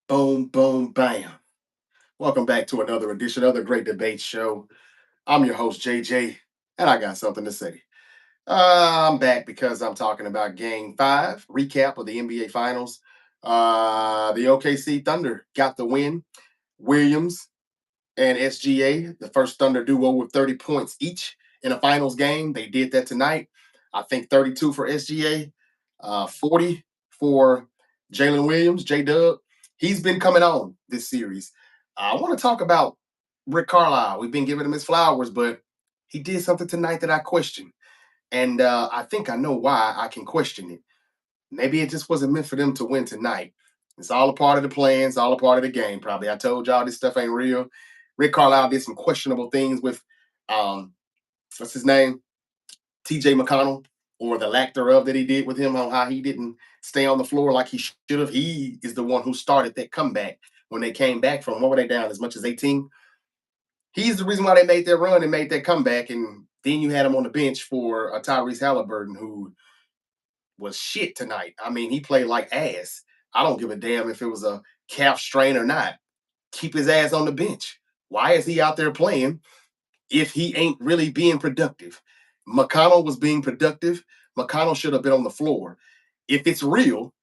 Boom, boom, bam. Welcome back to another edition of the Great Debate Show. I'm your host, JJ, and I got something to say. I'm back because I'm talking about Game 5, recap of the NBA Finals. The OKC Thunder got the win. Williams and SGA, the first Thunder duo with 30 points each in a finals game. They did that tonight. I think 32 for SGA, 40 for Jalen Williams, J Dub. He's been coming on this series. I want to talk about Rick Carlisle. We've been giving him his flowers, but he did something tonight that I questioned. And I think I know why I can question it. Maybe it just wasn't meant for them to win tonight. It's all a part of the plan. It's all a part of the game. Probably. I told y'all this stuff ain't real. Rick Carlisle did some questionable things with um, what's his name, T.J. McConnell, or the lack thereof that he did with him on how he didn't stay on the floor like he should have. He is the one who started that comeback when they came back from what were they down as much as 18. He's the reason why they made that run and made that comeback. And then you had him on the bench for Tyrese Halliburton, who was shit tonight. I mean, he played like ass. I don't give a damn if it was a calf strain or not. Keep his ass on the bench. Why is he out there playing if he ain't really being productive? McConnell was being productive. McConnell should have been on the floor. If it's real,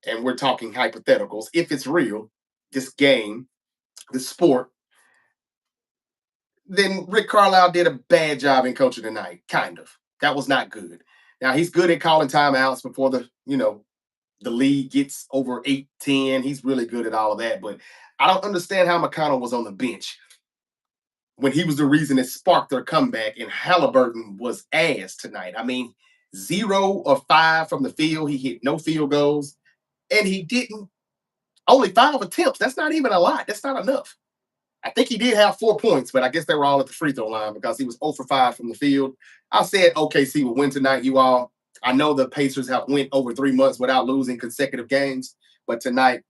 and we're talking hypotheticals, if it's real, this game, this sport, then Rick Carlisle did a bad job in coaching tonight. Kind of. That was not good. Now he's good at calling timeouts before the league gets over 8-10. He's really good at all of that. But I don't understand how McConnell was on the bench when he was the reason that sparked their comeback. And Halliburton was ass tonight. I mean, 0 of 5 from the field. He hit no field goals. And he didn't, only 5 attempts. That's not even a lot. That's not enough. I think he did have 4 points, but I guess they were all at the free throw line because he was 0 for 5 from the field. I said OKC will win tonight, you all. I know the Pacers have went over 3 months without losing consecutive games, but tonight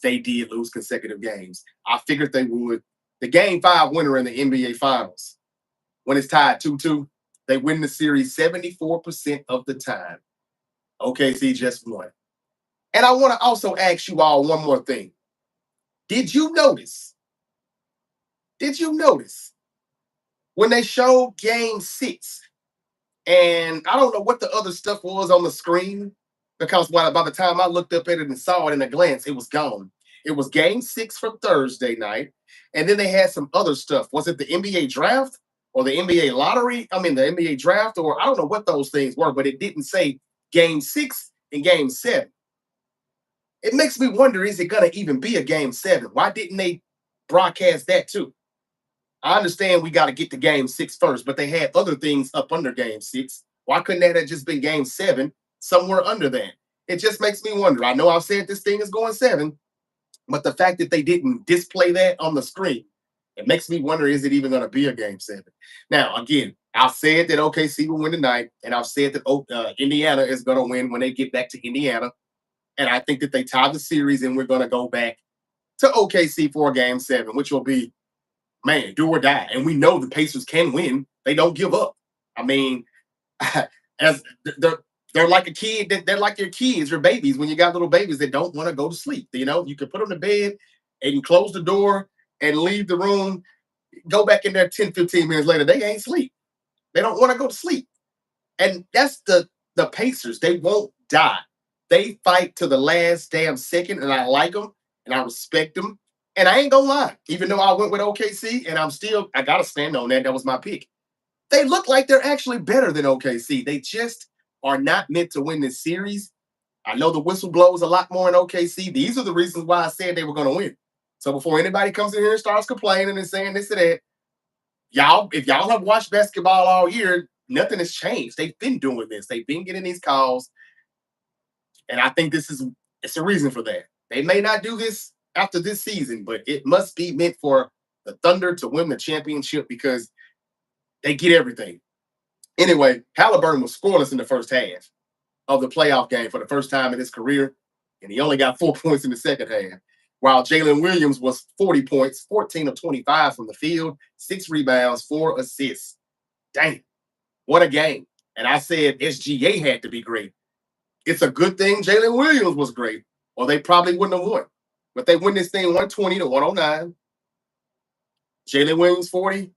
they did lose consecutive games. I figured they would. The Game 5 winner in the NBA Finals, when it's tied 2-2, they win the series 74% of the time. OKC just won. And I want to also ask you all one more thing. Did you notice? Did you notice when they showed Game 6? And I don't know what the other stuff was on the screen because by the time I looked up at it and saw it in a glance, it was gone. It was Game 6 for Thursday night. And then they had some other stuff. Was it the NBA draft or the NBA lottery? I mean, the NBA draft, or I don't know what those things were, but it didn't say Game 6 and Game 7. It makes me wonder, is it going to even be a Game 7? Why didn't they broadcast that too? I understand we got to get to Game 6 first, but they had other things up under Game 6. Why couldn't that have just been Game 7 somewhere under that? It just makes me wonder. I know I've said this thing is going 7, but the fact that they didn't display that on the screen, it makes me wonder, is it even going to be a Game 7? Now, again, I've said that OKC will win tonight, and I've said that Indiana is going to win when they get back to Indiana. And I think that they tie the series, and we're going to go back to OKC for a Game 7, which will be, man, do or die. And we know the Pacers can win. They don't give up. I mean, as they're like a kid, they're like your kids, your babies, when you got little babies that don't want to go to sleep. You can put them to bed and close the door and leave the room, go back in there 10, 15 minutes later. They ain't sleep. They don't want to go to sleep. And that's the Pacers. They won't die. They fight to the last damn second, and I like them and I respect them. And I ain't gonna lie, even though I went with OKC, and I gotta stand on that. That was my pick. They look like they're actually better than OKC. They just are not meant to win this series. I know the whistle blows a lot more in OKC. These are the reasons why I said they were gonna win. So before anybody comes in here and starts complaining and saying this and that, if y'all have watched basketball all year, nothing has changed. They've been doing this. They've been getting these calls. And I think it's a reason for that. They may not do this after this season, but it must be meant for the Thunder to win the championship because they get everything. Anyway, Halliburton was scoreless in the first half of the playoff game for the first time in his career, and he only got 4 points in the second half. While Jalen Williams was 40 points, 14 of 25 from the field, 6 rebounds, 4 assists. Dang, what a game. And I said SGA had to be great. It's a good thing Jalen Williams was great, or they probably wouldn't have won. But they win this thing 120-109. Jalen Williams 40,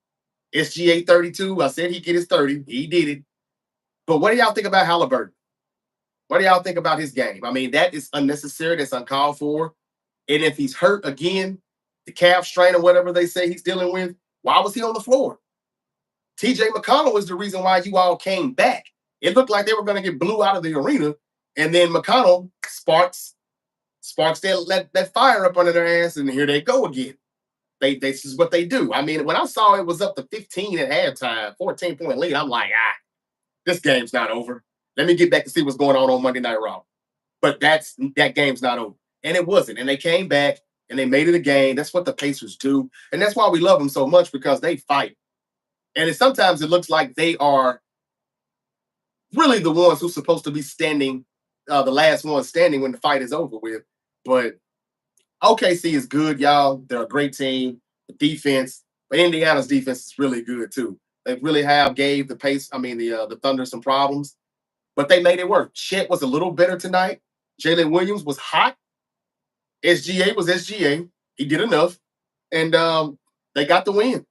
SGA 32. I said he'd get his 30. He did it. But what do y'all think about Halliburton? What do y'all think about his game? I mean, that is unnecessary. That's uncalled for. And if he's hurt again, the calf strain or whatever they say he's dealing with, why was he on the floor? TJ McConnell was the reason why you all came back. It looked like they were going to get blew out of the arena. And then McConnell sparks that fire up under their ass, and here they go again. This is what they do. I mean, when I saw it was up to 15 at halftime, 14-point lead, I'm like, this game's not over. Let me get back to see what's going on Monday Night Raw. But that game's not over. And it wasn't. And they came back and they made it a game. That's what the Pacers do. And that's why we love them so much, because they fight. And sometimes it looks like they are really the ones who's supposed to be standing, the last one standing when the fight is over with. But OKC is good, y'all. They're a great team. The defense, but Indiana's defense is really good too. They really gave the Thunder some problems, but they made it work. Chet was a little better tonight. Jalen Williams was hot. SGA was SGA. He did enough, and they got the win.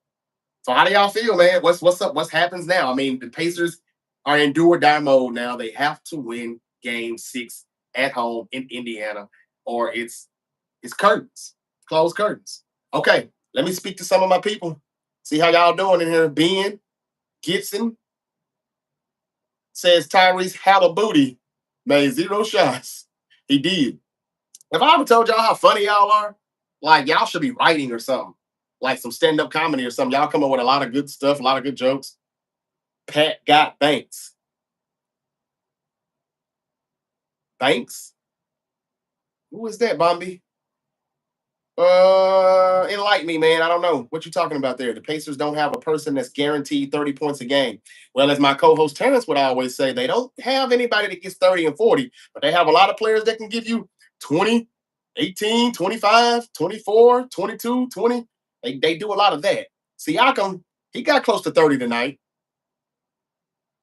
So how do y'all feel, man? What's up? What happens now? I mean, the Pacers are in do or die mode now. They have to win Game 6 at home in Indiana, or it's curtains, closed curtains. Okay, let me speak to some of my people. See how y'all doing in here. Ben Gibson says Tyrese Halliburton made 0 shots. He did. If I ever told y'all how funny y'all are, like y'all should be writing or something, like some stand-up comedy or something. Y'all come up with a lot of good stuff, a lot of good jokes. Pat got Banks. Banks? Who is that, Bombi? Enlighten me, man. I don't know what you're talking about there. The Pacers don't have a person that's guaranteed 30 points a game. Well, as my co-host Terrence would always say, they don't have anybody that gets 30 and 40, but they have a lot of players that can give you 20, 18, 25, 24, 22, 20. They do a lot of that. Siakam, he got close to 30 tonight.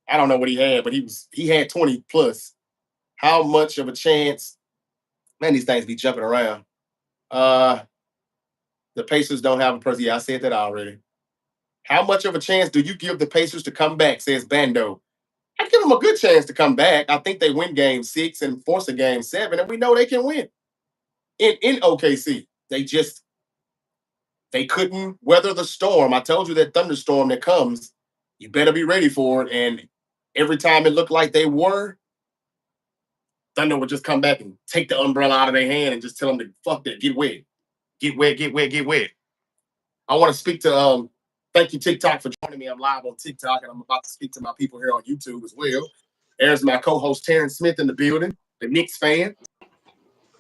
I don't know what he had, but he had 20 plus. How much of a chance? Man, these things be jumping around. The Pacers don't have a person. Yeah, I said that already. How much of a chance do you give the Pacers to come back, says Bando? I give them a good chance to come back. I think they win Game 6 and force a Game 7, and we know they can win. In OKC, they couldn't weather the storm. I told you that thunderstorm that comes, you better be ready for it. And every time it looked like they were, Thunder would just come back and take the umbrella out of their hand and just tell them to fuck that, get wet. Get wet, get wet, get wet. I want to speak to, thank you, TikTok, for joining me. I'm live on TikTok, and I'm about to speak to my people here on YouTube as well. There's my co-host, Terrence Smith, in the building, the Knicks fan.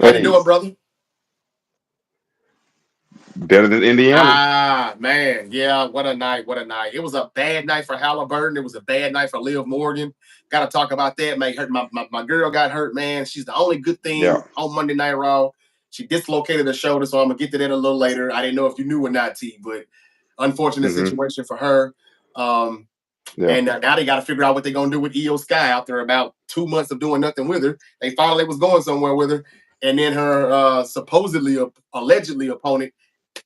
How you doing, brother? Better than Indiana. Man. Yeah, what a night. What a night. It was a bad night for Halliburton. It was a bad night for Liv Morgan. Got to talk about that, man. My girl got hurt, man. She's the only good thing on Monday Night Raw. She dislocated her shoulder, so I'm going to get to that a little later. I didn't know if you knew or not, T, but unfortunate situation for her. And now they got to figure out what they're going to do with Io Sky after about 2 months of doing nothing with her. They finally was going somewhere with her. And then her allegedly opponent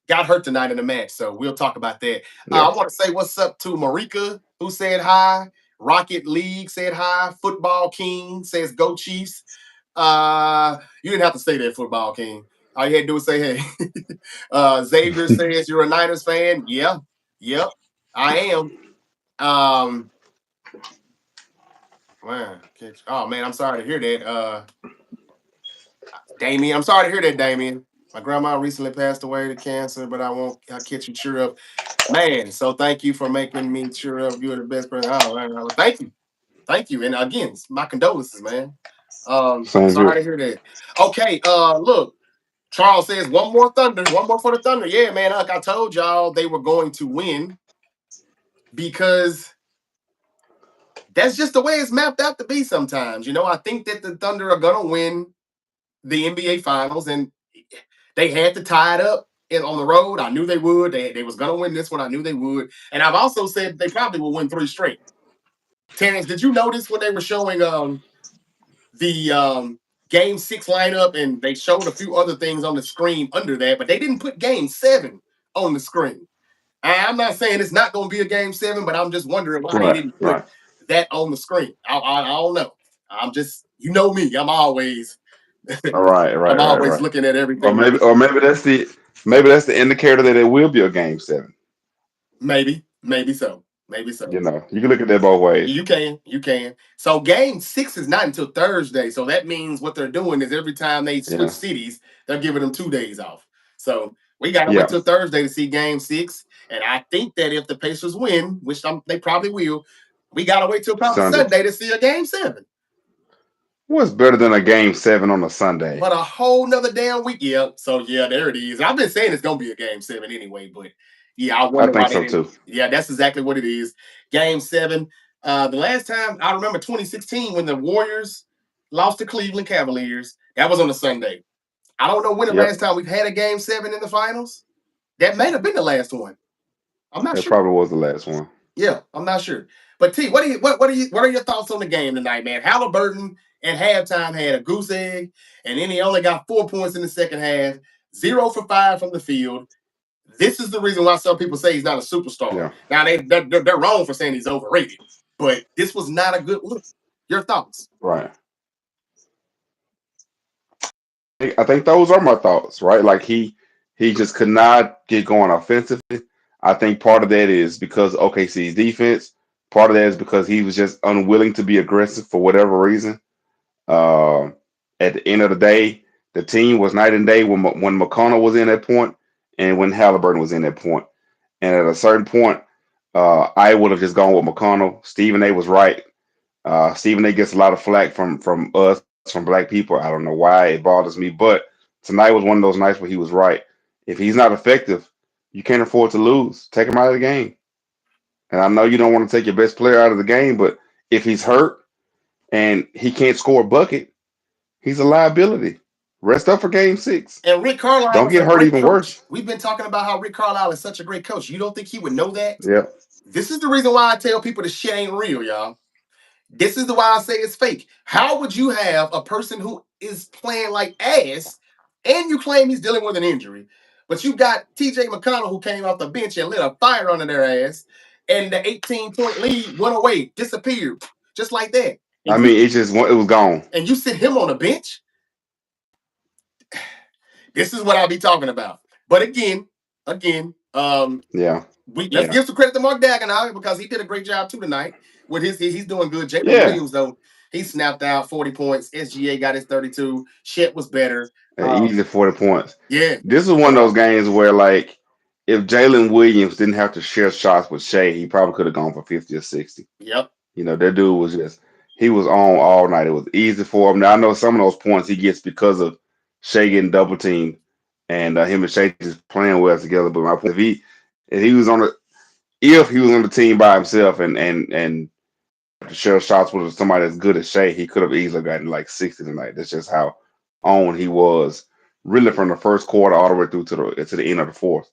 got hurt tonight in the match. So we'll talk about that. I want to say what's up to Marika, who said hi. Rocket League said hi. Football King says go Chiefs. You didn't have to say that, Football King. All you had to do was say hey. Xavier says you're a Niners fan. Yeah. Yep. I am. Man, oh man, I'm sorry to hear that. Damien, I'm sorry to hear that, Damien. My grandma recently passed away to cancer, but I'll catch you cheer up. Man, so thank you for making me cheer up. You're the best person. Oh, man, thank you. Thank you. And again, my condolences, man. Sorry to hear that. Okay, look, Charles says one more for the Thunder. Yeah, man, like I told y'all, they were going to win because that's just the way it's mapped out to be sometimes. You know, I think that the Thunder are going to win the NBA Finals, and they had to tie it up on the road. I knew they would. They was going to win this one. I knew they would. And I've also said they probably will win 3 straight. Terrence, did you notice when they were showing the Game 6 lineup, and they showed a few other things on the screen under that, but they didn't put Game 7 on the screen. I'm not saying it's not going to be a Game 7, but I'm just wondering why they Right, didn't put right. that on the screen. I don't know. I'm just, you know me, I'm always All right, I'm right, right, always right. looking at Or everything maybe, else. maybe that's the indicator that it will be a game 7. Maybe so. Maybe so. You know, you can look at that both ways. You can. So Game 6 is not until Thursday. So that means what they're doing is every time they switch Yeah, cities, they're giving them 2 days off. So we got to wait yeah. till Thursday to see Game 6. And I think that if the Pacers win, which they probably will, we got to wait till probably Sunday. Sunday to see a Game 7. What's better than a game 7 on a Sunday? But a whole nother damn week. Yeah. So yeah, there it is. I've been saying it's gonna be a Game 7 anyway, but yeah, I I wonder why think they so didn't. too. Yeah, that's exactly what it is. Game 7. The last time I remember 2016 when the Warriors lost to Cleveland Cavaliers. That was on a Sunday. I don't know when the last Yep, time we've had a Game 7 in the finals. That may have been the last one. I'm not that sure. probably was the last one. Yeah, I'm not sure. But T, what are your thoughts on the game tonight, man? Halliburton at halftime had a goose egg, and then he only got 4 points in the second half, 0 for 5 from the field. This is the reason why some people say he's not a superstar. Yeah, Now they're wrong for saying he's overrated, but this was not a good look. Your thoughts? right. I think those are my thoughts. Right, like he just could not get going offensively. I think part of that is because OKC's defense. Part of that is because he was just unwilling to be aggressive for whatever reason. Uh, at the end of the day, the team was night and day when McConnell was in that point and when Halliburton was in that point. And at a certain point, I would have just gone with McConnell. Stephen A. was right. Stephen A. gets a lot of flack from us, from black people. I don't know why it bothers me, but tonight was one of those nights where he was right. If he's not effective, you can't afford to lose. Take him out of the game. And I know you don't want to take your best player out of the game, but if he's hurt and he can't score a bucket, he's a liability. Rest up for game 6. And Rick Carlisle Don't is get a hurt great even coach. worse. We've been talking about how Rick Carlisle is such a great coach. You don't think he would know that? Yeah. This is the reason why I tell people the shit ain't real, y'all. This is the why I say it's fake. How would you have a person who is playing like ass and you claim he's dealing with an injury, but you got TJ McConnell who came off the bench and lit a fire under their ass, and the 18-point lead went away, disappeared, just like that. I And you mean, it was gone. and you sit him on the bench? This is what I'll be talking about. But again, Yeah. let's Yeah. give some credit to Mark Dagenhauer because he did a great job too tonight. With he's doing good. Jalen Yeah. Williams though, he snapped out 40 points. SGA got his 32. Shet was better. Easy 40 points. Yeah, This is one of those games where, like, if Jalen Williams didn't have to share shots with Shea, he probably could have gone for 50 or 60. yep. You know, that dude was just, he was on all night. It was easy for him. Now, I know some of those points he gets because of Shea getting double teamed and him and Shea just playing well together. But my point, if he was on the, if he was on the team by himself and to share shots with somebody as good as Shea, he could have easily gotten like 60 tonight. That's just how on he was, really from the first quarter all the way through to the end of the fourth.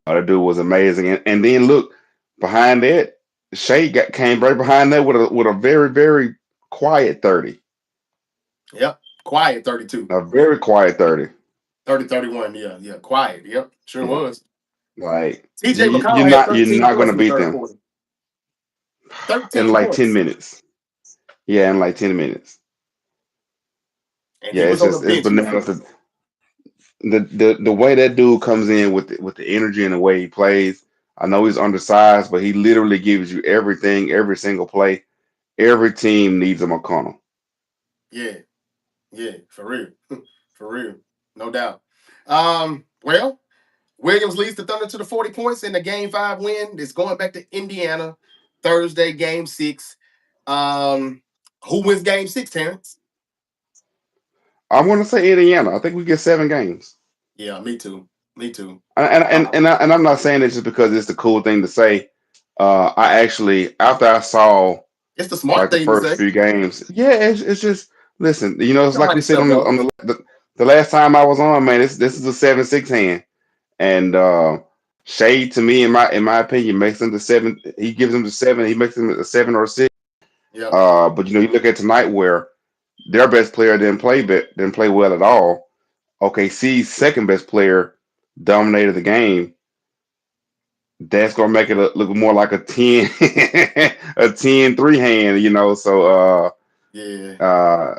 That dude was amazing. And then look behind that, came right behind that with a very very quiet 30, Yep. Quiet 32. a very quiet 30. 30-31. Yeah. Quiet. Yep. Sure Yeah, was. like TJ you're McConnell had not 13 points gonna in the beat third them quarter. in 13 like 10 points. minutes. Yeah, in like 10 minutes. And Yeah, he was on the it's bench. You bananas. feel? The way that dude comes in with the energy and the way he plays. I know he's undersized, but he literally gives you everything, every single play. Every team needs a McConnell. Yeah. Yeah. For real. For real. No doubt. Well, Williams leads the Thunder to the 40 points in the game 5 win. It's going back to Indiana Thursday, game 6. Who wins game 6, Terrence? I'm going to say Indiana. I think we get 7 games. Yeah, me too. Me too. And I'm not saying it just because it's the cool thing to say. I actually, after I saw It's the smart like the thing to first say. few games, yeah, it's just listen. You know, You it's know like how we this said stuff on goes. the last time I was on, man. This is a 7-6 hand, and Shade to me, in my opinion, makes him the 7. He gives him the 7. He makes him a 7 or a 6. Yeah. But you know, you look at tonight where their best player didn't play well at all. OKC's second best player dominated the game. That's gonna make it look more like a 10 a 10-3 hand, So Yeah, uh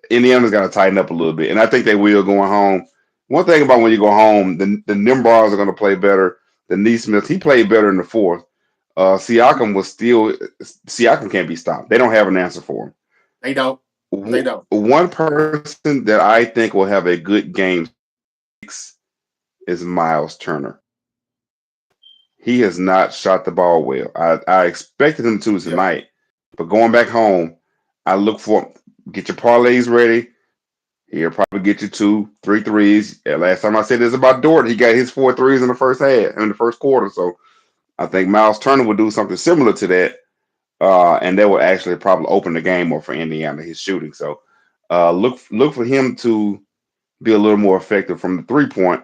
Indiana's gotta tighten up a little bit. And I think they will going home. One thing about when you go home, the Nimbars are gonna play better. The Neesmiths, he played better in the fourth. Siakam can't be stopped. They don't have an answer for they don't. They him. don't. One person that I think will have a good game 6 is Miles Turner. He has not shot the ball well. I expected him to Yeah, tonight, but going back home, I look for get your parlays ready. He'll probably get you two, three threes. Yeah, last time I said this about Dort, he got his 4 threes in the first half, in the first quarter. So I think Miles Turner will do something similar to that, and that will actually probably open the game up for Indiana. His shooting. So look for him to be a little more effective from the 3-point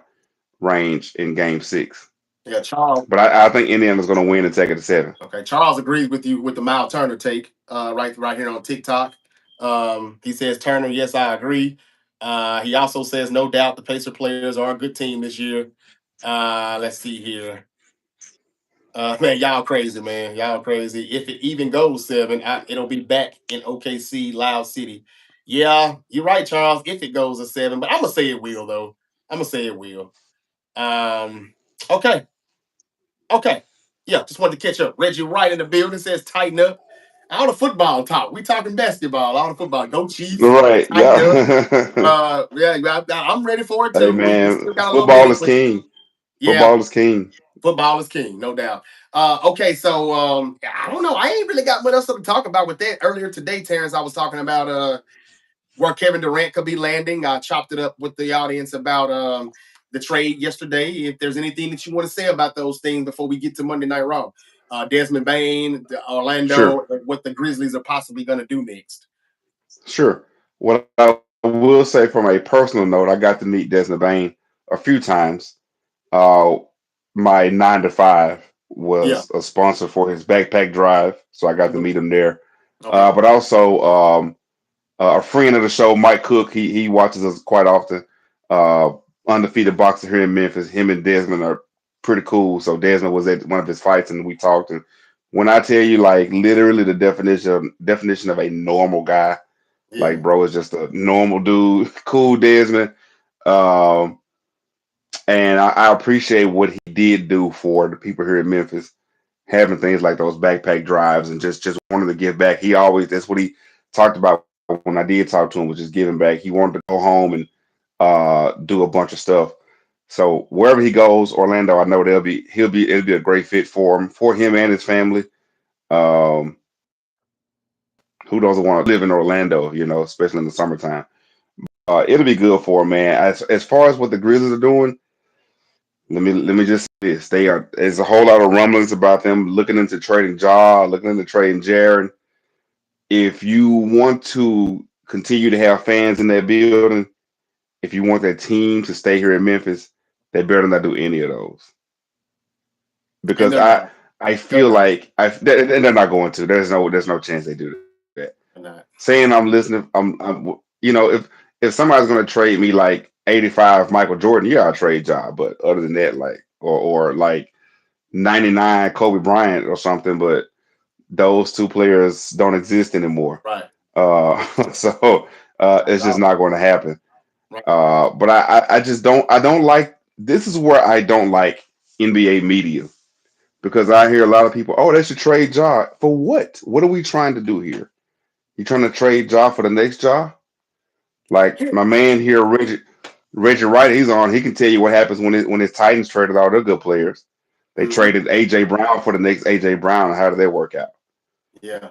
range in Game 6. yeah. Charles. But I think Indiana's going to win and take it to 7. Okay, Charles agrees with you with the Miles Turner take. Right here on TikTok. He says Turner. Yes, I agree. He also says no doubt the Pacer players are a good team this year. Let's see here. Man, y'all crazy, man. Y'all crazy. If it even goes 7, it'll be back in OKC, Loud City. Yeah, you're right, Charles. If it goes to 7, but I'm gonna say it will though. I'm gonna say it will. Um, okay, okay. Yeah, just wanted to catch up. Reggie Wright in the building says tighten up. All the football talk. We talking basketball. All the football. Go Chiefs. Right? Tighten up. Yeah. Yeah, I'm ready for it Hey too. We man, still got a little football minute, is but king. yeah, Football is king. football is king, no doubt. Okay, so I don't know. I ain't really got much else to talk about with that. Earlier today, Terrence, I was talking about where Kevin Durant could be landing. I chopped it up with the audience about the trade yesterday. If there's anything that you want to say about those things before we get to Monday Night Raw, Desmond Bain, Sure, Orlando, what the Grizzlies are possibly going to do next. sure. What I will say from a personal note, I got to meet Desmond Bain a few times. Uh, my 9 to 5 Yeah. was a sponsor for his backpack drive, so I got to Mhm. meet him there. Okay. But also a friend of the show, Mike Cook, he watches us quite often. Uh, Undefeated boxer here in Memphis. Him and Desmond are pretty cool. So Desmond was at one of his fights, and we talked. And when I tell you, like literally the definition of a normal guy, like Yeah. bro is just a normal dude, cool Desmond. Um, and I appreciate what he did do for the people here in Memphis, having things like those backpack drives and just wanted to give back. He always that's what he talked about when I did talk to him was just giving back. He wanted to go home and do a bunch of stuff. So wherever he goes, Orlando, I know it'll be a great fit for him and his family. Um, who doesn't want to live in Orlando, especially in the summertime. It'll be good for him, man. As far as what the Grizzlies are doing, let me just say this: there's a whole lot of rumblings about them looking into trading Jaw, looking into trading Jaron. If you want to continue to have fans in that building, if you want that team to stay here in Memphis, they better not do any of those And because they're I not. I They're feel not. like and they're not going to. There's no chance they do that. They're not. Saying I'm listening, if somebody's gonna trade me like 85 Michael Jordan, yeah, I'll trade job. But other than that, like or like 99 Kobe Bryant or something, but those two players don't exist anymore. Right. So Not it's at just all. not going to happen. Right. But I just don't like this is where I don't like NBA media because I hear a lot of people, oh, they should trade Ja. For what? What are we trying to do here? You trying to trade Ja for the next Ja? Like Here. my man here, Reggie Wright, he's on. He can tell you what happens when his Titans traded all their good players. They Mm-hmm. traded AJ Brown for the next AJ Brown. How did that work out? Yeah.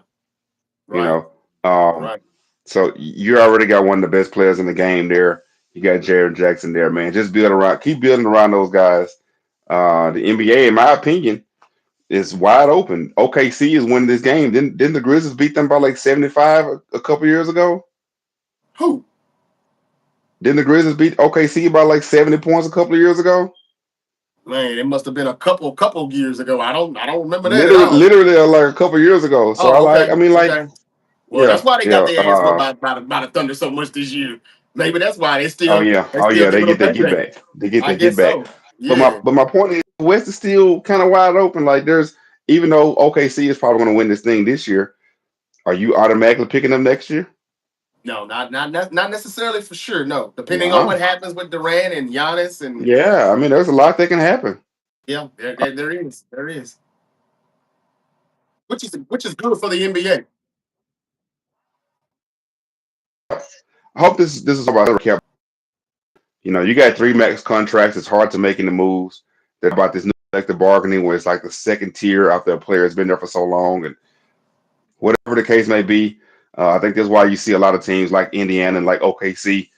You Right. know. Um, Right. so you already got one of the best players in the game there. You got Jared Jackson there, man. Just keep building around those guys. The NBA, in my opinion, is wide open. OKC is winning this game. Didn't the Grizzlies beat them by like 75 a couple years ago? Who? Didn't the Grizzlies beat OKC by like 70 points a couple of years ago? Man, it must have been a couple years ago. I don't remember that at Literally, all. literally like a couple of years ago. So Oh, okay. I mean, like Okay. Well, that's why they got yeah. their ass whooped by the Thunder so much this year. Maybe that's why Oh they oh still yeah. They giving them get their get payback. back. They get I their get guess back. so. Yeah. But my point is, the West is still kind of wide open. Like there's even though OKC is probably going to win this thing this year, are you automatically picking them next year? No, not necessarily for sure. No, depending on No. what happens with Durant and Giannis and Yeah, I mean, there's a lot that can happen. yeah, there is, which is good for the NBA. I hope this is about recap. You got three max contracts. It's hard to make any moves. They're about this new collective bargaining where it's like the second tier after a player has been there for so long, and whatever the case may be. I think that's why you see a lot of teams like Indiana and like OKC,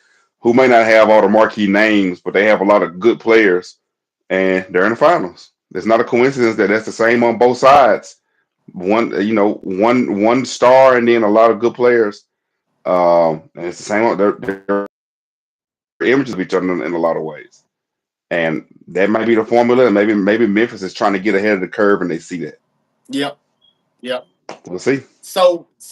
who may not have all the marquee names, but they have a lot of good players, and they're in the finals. It's not a coincidence that that's the same on both sides. One star and then a lot of good players. And it's the same. They're images of each other in a lot of ways, and that might be the formula. And maybe Memphis is trying to get ahead of the curve, and they see that. Yep, yep. We'll see.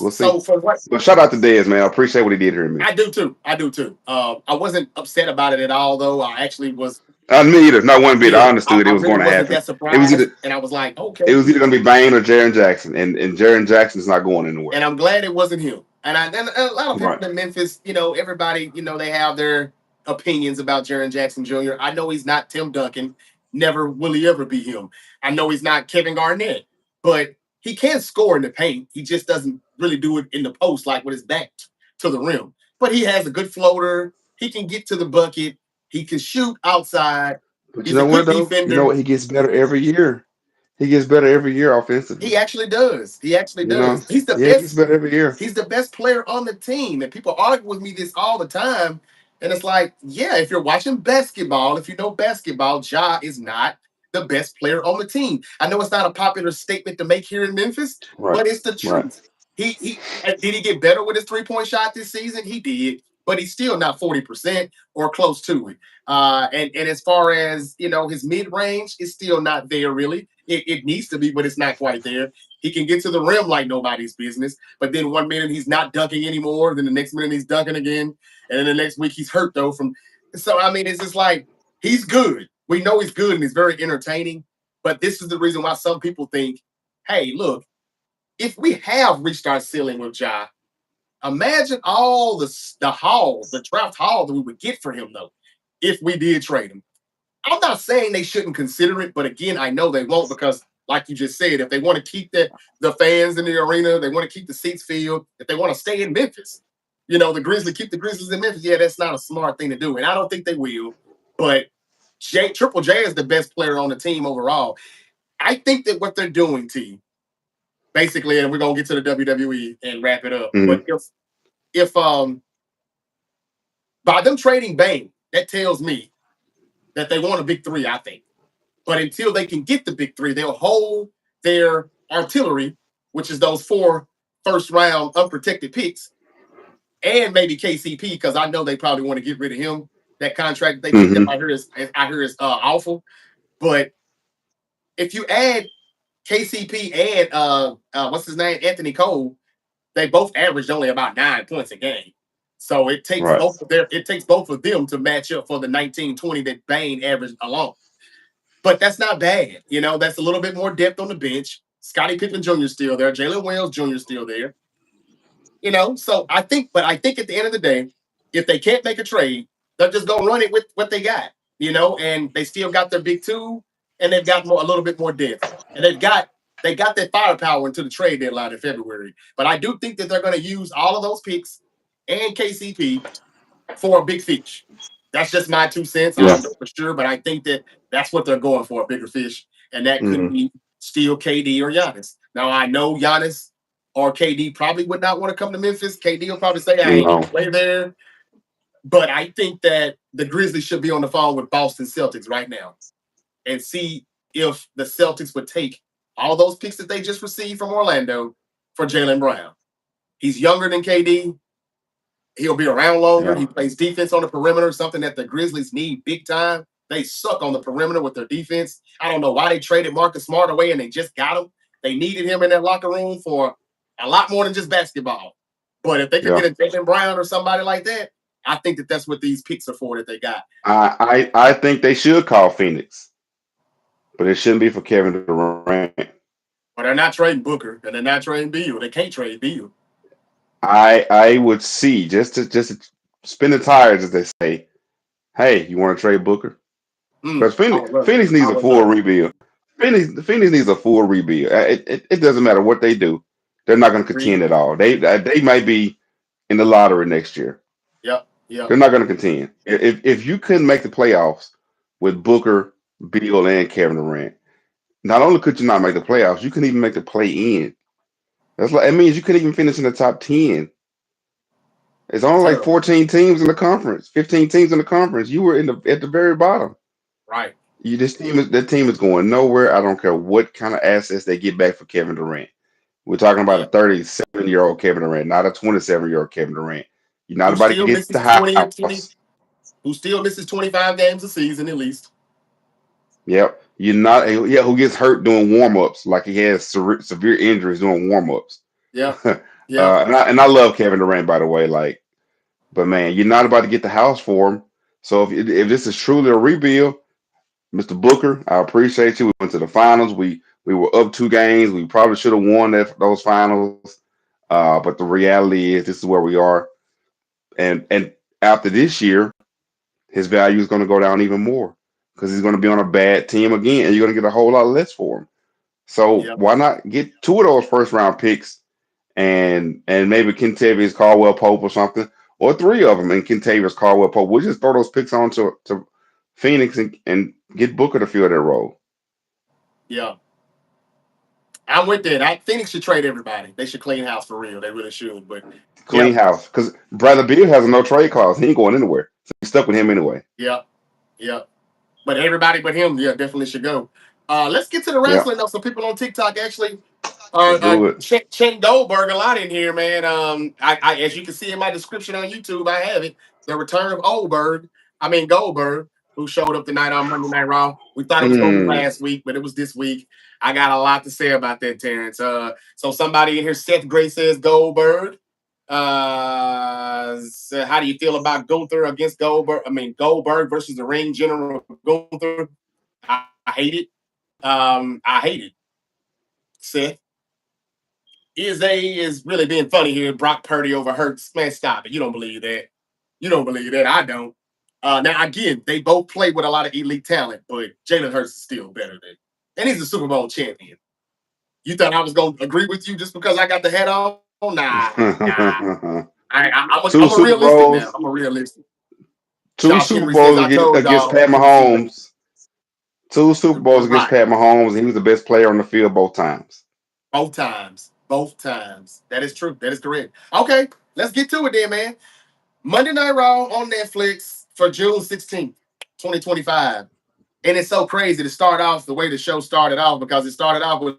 We'll see. So for what But shout out to Dez, man. I appreciate what he did here in I Memphis. do too, I do too. I wasn't upset about it at all, though. I actually was. Me either. Not one bit. I Yeah, understood it I was really going to wasn't happen. that It was either surprised, and I was like, it okay. was either going to be Bane or Jaren Jackson, and Jaren Jackson's not going anywhere. And I'm glad it wasn't him. And a lot of people Right. in Memphis, everybody, they have their opinions about Jaron Jackson Jr. I know he's not Tim Duncan. Never will he ever be him. I know he's not Kevin Garnett, but he can score in the paint. He just doesn't really do it in the post like with his back to the rim. But he has a good floater. He can get to the bucket. He can shoot outside. But you He's a know what good though? You know defender. what? He gets better every year. He gets better every year offensively. He actually does. He actually You know? does. He's the Yeah, he gets best. better every year. He's the best player on the team. And people argue with me this all the time. And it's like, yeah, if you're watching basketball, if you know basketball, Ja is not the best player on the team. I know it's not a popular statement to make here in Memphis, Right. but it's the Right. truth. He did he get better with his 3-point shot this season? He did, but he's still not 40% or close to it. And as far as his mid range is still not there really. It needs to be, but it's not quite there. He can get to the rim like nobody's business, but then one minute he's not dunking anymore, then the next minute he's dunking again, and then the next week he's hurt though. So I mean, it's just like he's good. We know he's good and he's very entertaining, but this is the reason why some people think, hey, look, if we have reached our ceiling with Ja, imagine all the draft haul that we would get for him though, if we did trade him. I'm not saying they shouldn't consider it, but again, I know they won't because, like you just said, if they want to keep the fans in the arena, they want to keep the seats filled. If they want to stay in Memphis, keep the Grizzlies in Memphis. Yeah, that's not a smart thing to do, and I don't think they will. But Triple J is the best player on the team overall. I think that what they're doing, T, basically, and we're gonna get to the WWE and wrap it up. But Mm-hmm. if by them trading Bane, that tells me that they want a big three. I think. But until they can get the big three, they'll hold their artillery, which is those 4 first-round unprotected picks, and maybe KCP, because I know they probably want to get rid of him. That contract they picked up, Mm-hmm. I hear is awful. But if you add KCP and what's his name, Anthony Cole, they both averaged only about 9 points a game. So Right. it takes both of them to match up for the 19-20 that Bane averaged alone. But that's not bad. That's a little bit more depth on the bench. Scottie Pippen Jr. still there. Jalen Wells Jr. still there. So I think at the end of the day, if they can't make a trade, they're just gonna run it with what they got. And they still got their big two, and they've got a little bit more depth, and they got that firepower into the trade deadline in February. But I do think that they're going to use all of those picks and KCP for a big fish. That's just my 2 cents. I Yeah. don't know for sure, but I think that that's what they're going for, a bigger fish. And that could Mm-hmm. be still KD or Giannis. Now, I know Giannis or KD probably would not want to come to Memphis. KD will probably say, I ain't No. going to play there. But I think that the Grizzlies should be on the phone with Boston Celtics right now and see if the Celtics would take all those picks that they just received from Orlando for Jalen Brown. He's younger than KD. He'll be around longer. Yeah. He plays defense on the perimeter, something that the Grizzlies need big time. They suck on the perimeter with their defense. I don't know why they traded Marcus Smart away and they just got him. They needed him in that locker room for a lot more than just basketball. But if they could Yeah. get a Jaylen Brown or somebody like that, I think that that's what these picks are for that they got. I think they should call Phoenix, but it shouldn't be for Kevin Durant. But they're not trading Booker and they're not trading Beal. They can't trade Beal. I would see just to spin the tires, as they say. Hey, you want to trade Booker? Because I Phoenix would love it. Phoenix I needs a would full love it. rebuild. Phoenix needs a full rebuild. It doesn't matter what they do. They're not going to Agreed. contend at all. They might be in the lottery next year. Yep. Yep. They're not going to contend. If you couldn't make the playoffs with Booker, Beal, and Kevin Durant, not only could you not make the playoffs, you couldn't even make the play in. That's like, it means you couldn't even finish in the top 10. It's only like Terrible. 14 teams in the conference, 15 teams in the conference. You were at the very bottom. Right. That team is going nowhere. I don't care what kind of assets they get back for Kevin Durant. We're talking about a Yeah. 37-year-old Kevin Durant, not a 27-year-old Kevin Durant. You're not Who about to still get misses the 20 or 20? house. Who still misses 25 games a season at least? Yep. You're not. Yeah. Who gets hurt doing warm ups? Like he has severe injuries doing warm ups. Yep. Yep. And I love Kevin Durant, by the way. Like, but man, you're not about to get the house for him. So if this is truly a rebuild, Mr. Booker, I appreciate you. We went to the finals. We were up 2 games. We probably should have won those finals. But the reality is, this is where we are. And after this year, his value is going to go down even more because he's going to be on a bad team again, and you're going to get a whole lot less for him. So Yep. why not get 2 of those 1st round picks and maybe Kentavious Caldwell Pope or something, or 3 of them and Kentavious Caldwell Pope. We'll just throw those picks on to Phoenix and get Booker to fill that role. Yep. I'm with that. Phoenix should trade everybody. They should clean house for real. They really should. But Clean yep. house. Because Bradley Beal has a no trade clause. He ain't going anywhere. So he's stuck with him anyway. Yep. Yep. But everybody but him, yeah, definitely should go. Let's get to the Yeah. wrestling though. Some people on TikTok actually Let's do it. Chen Goldberg a lot in here, man. As you can see in my description on YouTube, I have it. The return of Goldberg, who showed up tonight on Monday Night Raw. We thought it was going to be Mm. last week, but it was this week. I got a lot to say about that, Terrence. So somebody in here, Seth Gray says Goldberg. So how do you feel about Gunther against Goldberg? I mean, Goldberg versus the ring general Gunther. I hate it. I hate it. Seth. Is really being funny here. Brock Purdy over Hurts. Man, stop it. You don't believe that. You don't believe that. I don't. Now, again, they both play with a lot of elite talent, but Jalen Hurts is still better than. And he's a Super Bowl champion. You thought I was going to agree with you just because I got the hat on? Nah. Two I'm a Super realistic now. Bowls. I'm a realistic. Two Josh Super Henry says, Bowls I told against y'all. Pat Mahomes. 2 Super Bowls against Right. Pat Mahomes, and he was the best player on the field both times. Both times. Both times. That is true. That is correct. Okay. Let's get to it then, man. Monday Night Raw on Netflix for June 16th, 2025. And it's so crazy to start off the way the show started off because it started off with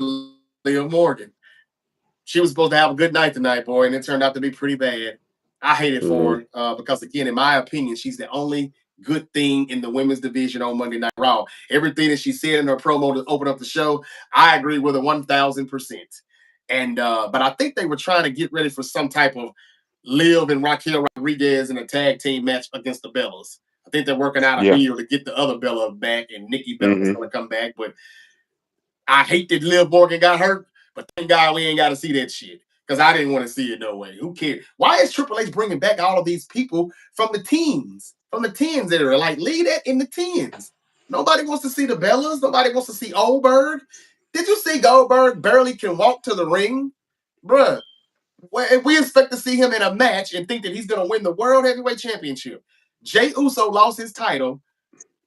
Leah Morgan. She was supposed to have a good night tonight, boy, and it turned out to be pretty bad. I hate it for Mm-hmm. her because, again, in my opinion, she's the only good thing in the women's division on Monday Night Raw. Everything that she said in her promo to open up the show, I agree with her 1,000%. And but I think they were trying to get ready for some type of Liv and Raquel Rodriguez in a tag team match against the Bellas. I think they're working out a Yeah. deal to get the other Bella back, and Nikki Bella is Mm-hmm. going to come back. But I hate that Liv Morgan got hurt, but thank God we ain't got to see that shit because I didn't want to see it no way. Who cares? Why is Triple H bringing back all of these people from the teens, from the tens era? Like, leave that in the tens. Nobody wants to see the Bellas. Nobody wants to see Oldberg. Did you see Goldberg barely can walk to the ring? Bruh, we expect to see him in a match and think that he's going to win the World Heavyweight Championship. Jey Uso lost his title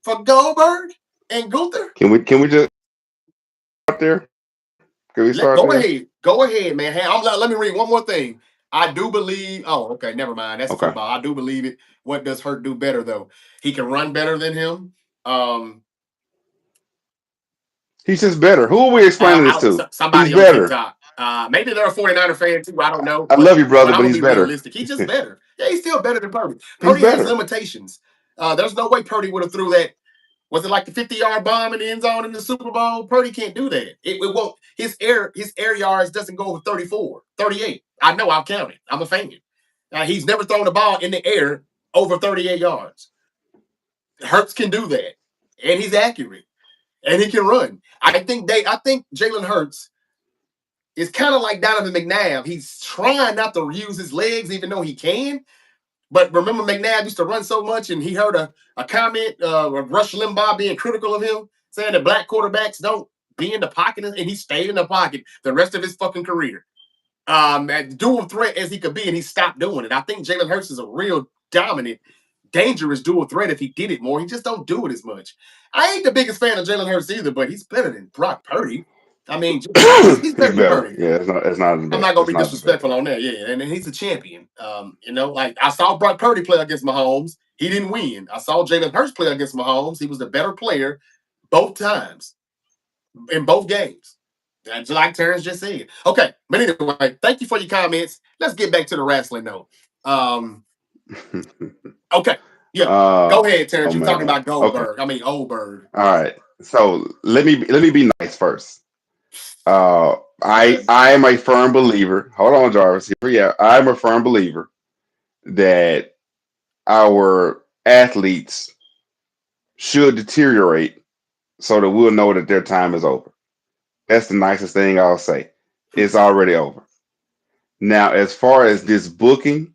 for Goldberg and Gunther. Can we just start there? Can we start Go there? ahead. Go ahead, man. Hey, let me read one more thing. I do believe. Oh, okay. Never mind. That's Okay. football. I do believe it. What does Hurt do better, though? He can run better than him. He's just better. Who are we explaining I this don't, to? He's somebody on better. TikTok. Maybe they're a 49er fan too. I don't know. I love you, But brother, I'm but going he's to be better. realistic. He's just better. Yeah, he's still better than Purdy. He's Purdy has better. limitations. There's no way Purdy would have threw that. Was it like the 50-yard bomb in the end zone in the Super Bowl? Purdy can't do that. It won't. His air yards doesn't go over 34, 38. I know. I'll count it. I'm a fan. He's never thrown the ball in the air over 38 yards. Hurts can do that, and he's accurate, and he can run. I think Jalen Hurts is kind of like Donovan McNabb. He's trying not to use his legs, even though he can. But remember, McNabb used to run so much, and he heard a comment of Rush Limbaugh being critical of him, saying that black quarterbacks don't be in the pocket, and he stayed in the pocket the rest of his fucking career. Dual threat as he could be, and he stopped doing it. I think Jalen Hurts is a real dominant, dangerous dual threat if he did it more. He just don't do it as much. I ain't the biggest fan of Jalen Hurts either, but he's better than Brock Purdy. I mean, he's better He's than better. Purdy. Yeah, it's not a I'm debate. not gonna It's be not a debate. disrespectful on that, yeah. And he's a champion. Like I saw Brock Purdy play against Mahomes. He didn't win. I saw Jalen Hurts play against Mahomes. He was the better player both times in both games. That's like Terrence just said. Okay, but anyway, thank you for your comments. Let's get back to the wrestling though. Okay, yeah. Go ahead, Terrence. Oh You're talking man. about Okay. Oldberg. All right. So let me be nice first. I am a firm believer. Hold on, Jarvis. Here we are. I'm a firm believer that our athletes should deteriorate so that we'll know that their time is over. That's the nicest thing I'll say. It's already over. Now, as far as this booking,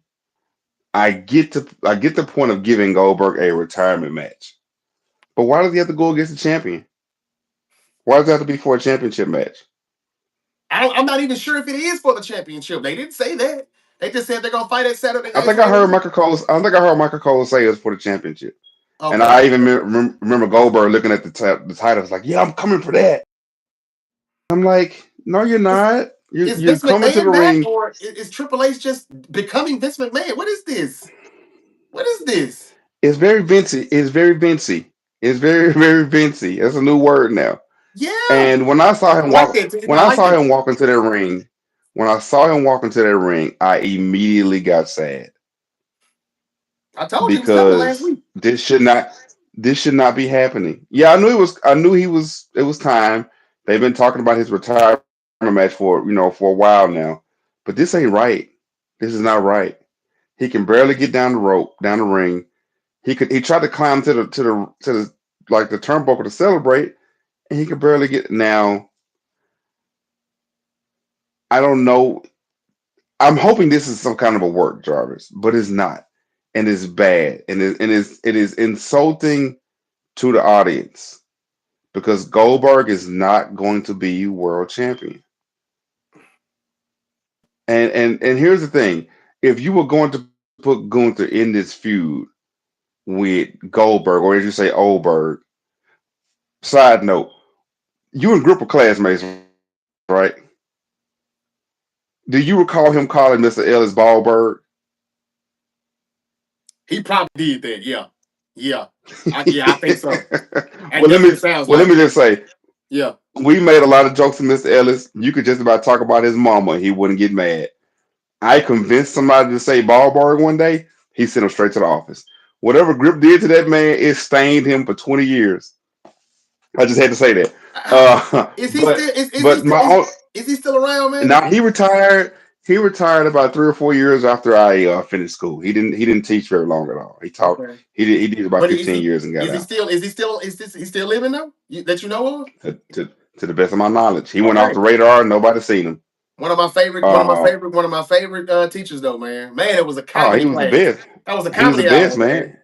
I get the point of giving Goldberg a retirement match. But why does he have to go against the champion? Why does it have to be for a championship match? I'm not even sure if it is for the championship. They didn't say that. They just said they're gonna fight at Saturday I Night think I heard Forever. Michael Cole. I think I heard Michael Cole say it's for the championship. And Okay. I even remember Goldberg looking at the titles like, "Yeah, I'm coming for that." I'm like, "No, you're Is, not. is You're Vince coming to the McMahon back, ring." or is Triple H just becoming Vince McMahon? What is this? What is this? It's very Vincey. It's very Vincey. It's very very Vincey. That's a new word now. Yeah, And when I saw him I like walk, that. Tim. when I I like saw that. him walk into that ring, when I saw him walk into that ring, I immediately got sad I told you it was coming last because week. this should not be happening. Yeah, I knew it was time. They've been talking about his retirement match for a while now. But this ain't right. This is not right. He can barely get down the rope, down the ring. He tried to climb to the like the turnbuckle to celebrate, and he could barely get now. I don't know. I'm hoping this is some kind of a work, Jarvis, but it's not. And it's bad. And it is insulting to the audience because Goldberg is not going to be world champion. And here's the thing: if you were going to put Gunther in this feud with Goldberg, or as you say, Oldberg. Side note: you and group of classmates, right? Do you recall him calling Mr. Ellis Ballberg? He probably did that. Yeah, yeah, I think so. That well, let me definitely sounds well let like me it. just say Yeah. we made a lot of jokes to Mr. Ellis. You could just about talk about his mama, and he wouldn't get mad. I convinced somebody to say Ballberg one day. He sent him straight to the office. Whatever Grip did to that man, it stained him for 20 years. I just had to say that. Is he But still? Is he but still? my own Is he still around, man? now he retired. He retired about 3 or 4 years after I finished school. He didn't teach very long at all. He taught. Okay. He did about But is 15 he? years and got Is he out. still? Is he still? Is this? He's still living though? That you know of? To the best of my knowledge, he went off Okay. the radar. Nobody seen him. One of my favorite. One of my Uh, favorite. One of my favorite teachers though, man. Man, it was a oh, he comedy was the class. best. That was a He was the comedy best, hour, man. man.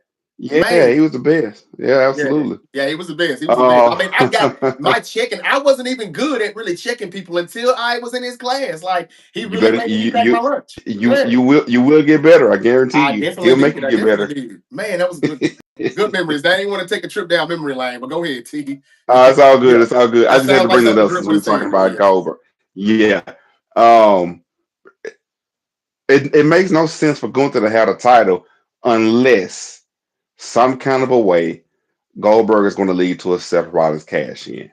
Yeah, Man. he was the best. Yeah, Yeah, absolutely. yeah, he was the best. He was the best. I Uh, mean, I got my checking. I wasn't even good at really checking people until I was in his class. Like he you really better made me pack my lunch. Yeah, you will get better. I guarantee I you. definitely He'll make did. you I get definitely better. did. Man, that was good memories. I didn't want to take a trip down memory lane, but go ahead, T. It's all good. Yeah, It's all good. I that just had sounds to like bring that something up Grip since would we have were talking said, though. about Yeah. Goldberg. Yeah. Um, it makes no sense for Gunther to have a title unless some kind of a way Goldberg is going to lead to a Seth Rollins cash in.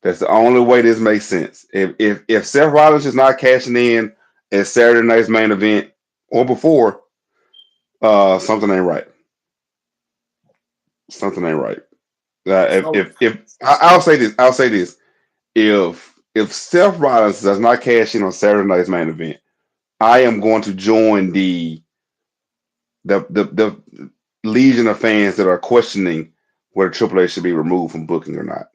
That's the only way this makes sense. If Seth Rollins is not cashing in at Saturday night's main event or before, something ain't right. Something ain't right. So I'll say this. If Seth Rollins does not cash in on Saturday night's main event, I am going to join the legion of fans that are questioning whether Triple H should be removed from booking or not,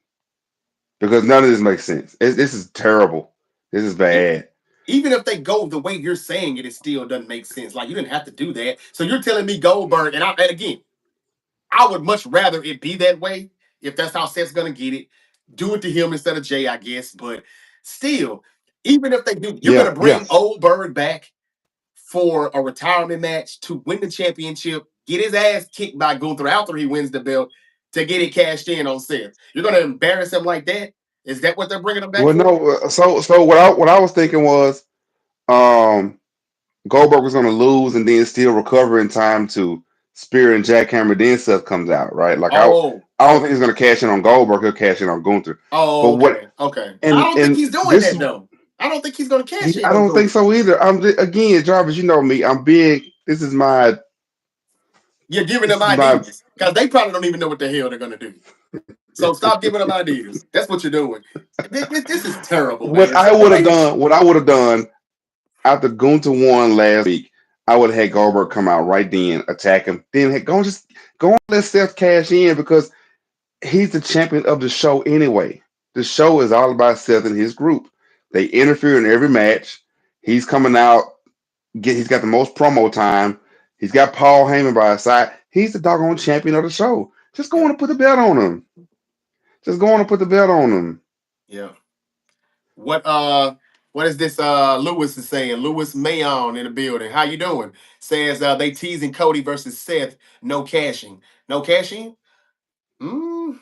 because none of this makes sense. This is terrible. This is E- bad. Even if they go the way you're saying it, it still doesn't make sense. Like you didn't have to do that. So you're telling me Goldberg, and again, I would much rather it be that way if that's how Seth's gonna get it. Do it to him instead of Jay, I guess. But still, even if they do, you're gonna Yeah, yeah. bring Oldberg back for a retirement match to win the championship, get his ass kicked by Gunther after he wins the belt to get it cashed in on Seth. You're gonna embarrass him like that? Is that what they're bringing him back Well, for? no. So what I was thinking was, um, Goldberg was going to lose and then still recover in time to spear and jackhammer. Then Seth comes out, right? Like Oh, I don't think he's going to cash in on Goldberg. He'll cash in on Gunther. But oh, what okay, okay. I and don't think and he's doing this that is though. I don't think he's gonna cash in I on don't think Gunther. so either. Again, Jarvis, you know me. I'm big. You're giving This them is my ideas because they probably don't even know what the hell they're gonna do. So stop giving them ideas. That's what you're doing. This is terrible, what man. I Triple would have H. done. What I would have done after Gunther won last week. I would have had Goldberg come out right then, attack him. Then go and let Seth cash in because he's the champion of the show anyway. The show is all about Seth and his group. They interfere in every match. He's coming out. He's got the most promo time. He's got Paul Heyman by his side. He's the doggone champion of the show. Just go on Yeah, and put the belt on him. Just go on and put the belt on him. yeah. What what is this Lewis is saying? Lewis Mayon in the building. How you doing? Says they teasing Cody versus Seth. No cashing. No cashing? Mm.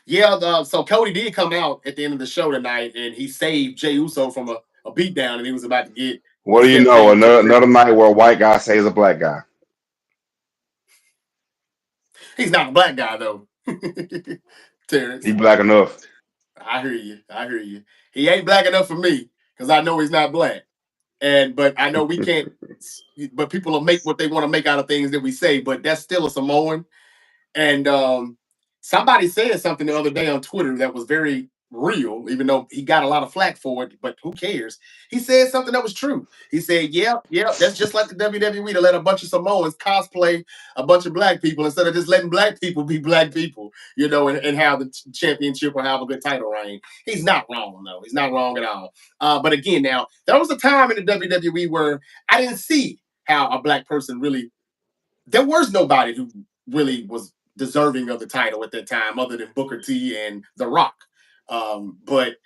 Yeah, so Cody did come out at the end of the show tonight and he saved Jey Uso from a beatdown and he was about to get What do you Seth know? taken care Another of. night where a white guy saves a black guy. He's not a black guy though. He Terrence. black enough. I hear you. I hear you. He ain't black enough for me because I know he's not black. And but I know we can't. But people will make what they want to make out of things that we say. But that's still a Samoan. And somebody said something the other day on Twitter that was very real, even though he got a lot of flack for it. But who cares? He said something that was true. He said, "Yeah, yeah, that's just like the WWE to let a bunch of Samoans cosplay a bunch of black people instead of just letting black people be black people, and have the championship or have a good title reign." He's not wrong though. He's not wrong at all. But again, now there was a time in the WWE where I didn't see how a black person really there was nobody who really was deserving of the title at that time, other than Booker T and The Rock. But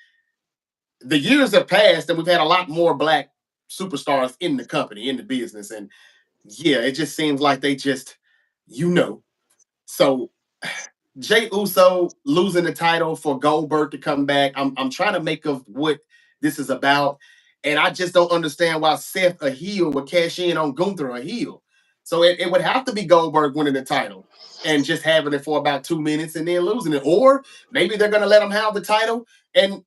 the years have passed, and we've had a lot more black superstars in the company, in the business, and yeah, it just seems like they just, you know. So Jay Uso losing the title for Goldberg to come back. I'm trying to make of what this is about, and I just don't understand why Seth a heel would cash in on Gunther a heel. So it would have to be Goldberg winning the title and just having it for about 2 minutes and then losing it, or maybe they're gonna let him have the title and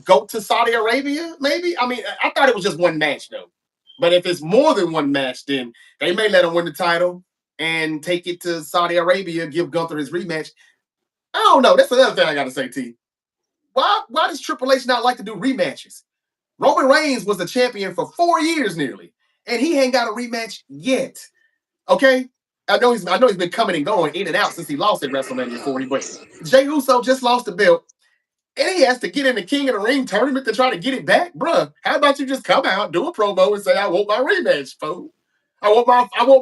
go to Saudi Arabia. Maybe I mean I thought it was just one match though, but if it's more than one match, then they may let him win the title and take it to Saudi Arabia, give Gunther his rematch. I don't know. That's another thing I got to say, T. Why does Triple H not like to do rematches? Roman Reigns was the champion for 4 years nearly, and he ain't got a rematch yet. Okay, I know he's been coming and going in and out since he lost at WrestleMania 40, but Jey Uso just lost the belt, and he has to get in the King of the Ring tournament to try to get it back, bruh. How about you just come out, do a promo, and say, "I want my rematch, fool. I want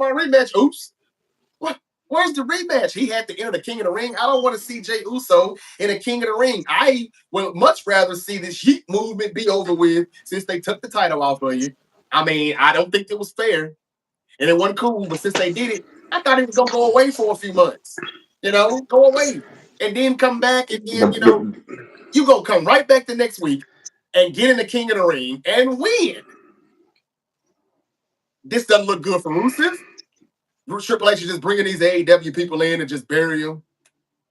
my rematch." Oops. What? Where's the rematch? He had to enter the King of the Ring. I don't want to see Jey Uso in a King of the Ring. I would much rather see this Heat movement be over with since they took the title off of you. I mean, I don't think it was fair and it wasn't cool, but since they did it, I thought he was gonna go away for a few months. Go away and then come back, and The, then the, you gonna come right back the next week and get in the King of the Ring and win. This doesn't look good for Rusev. Triple H is just bringing these AEW people in and just bury them.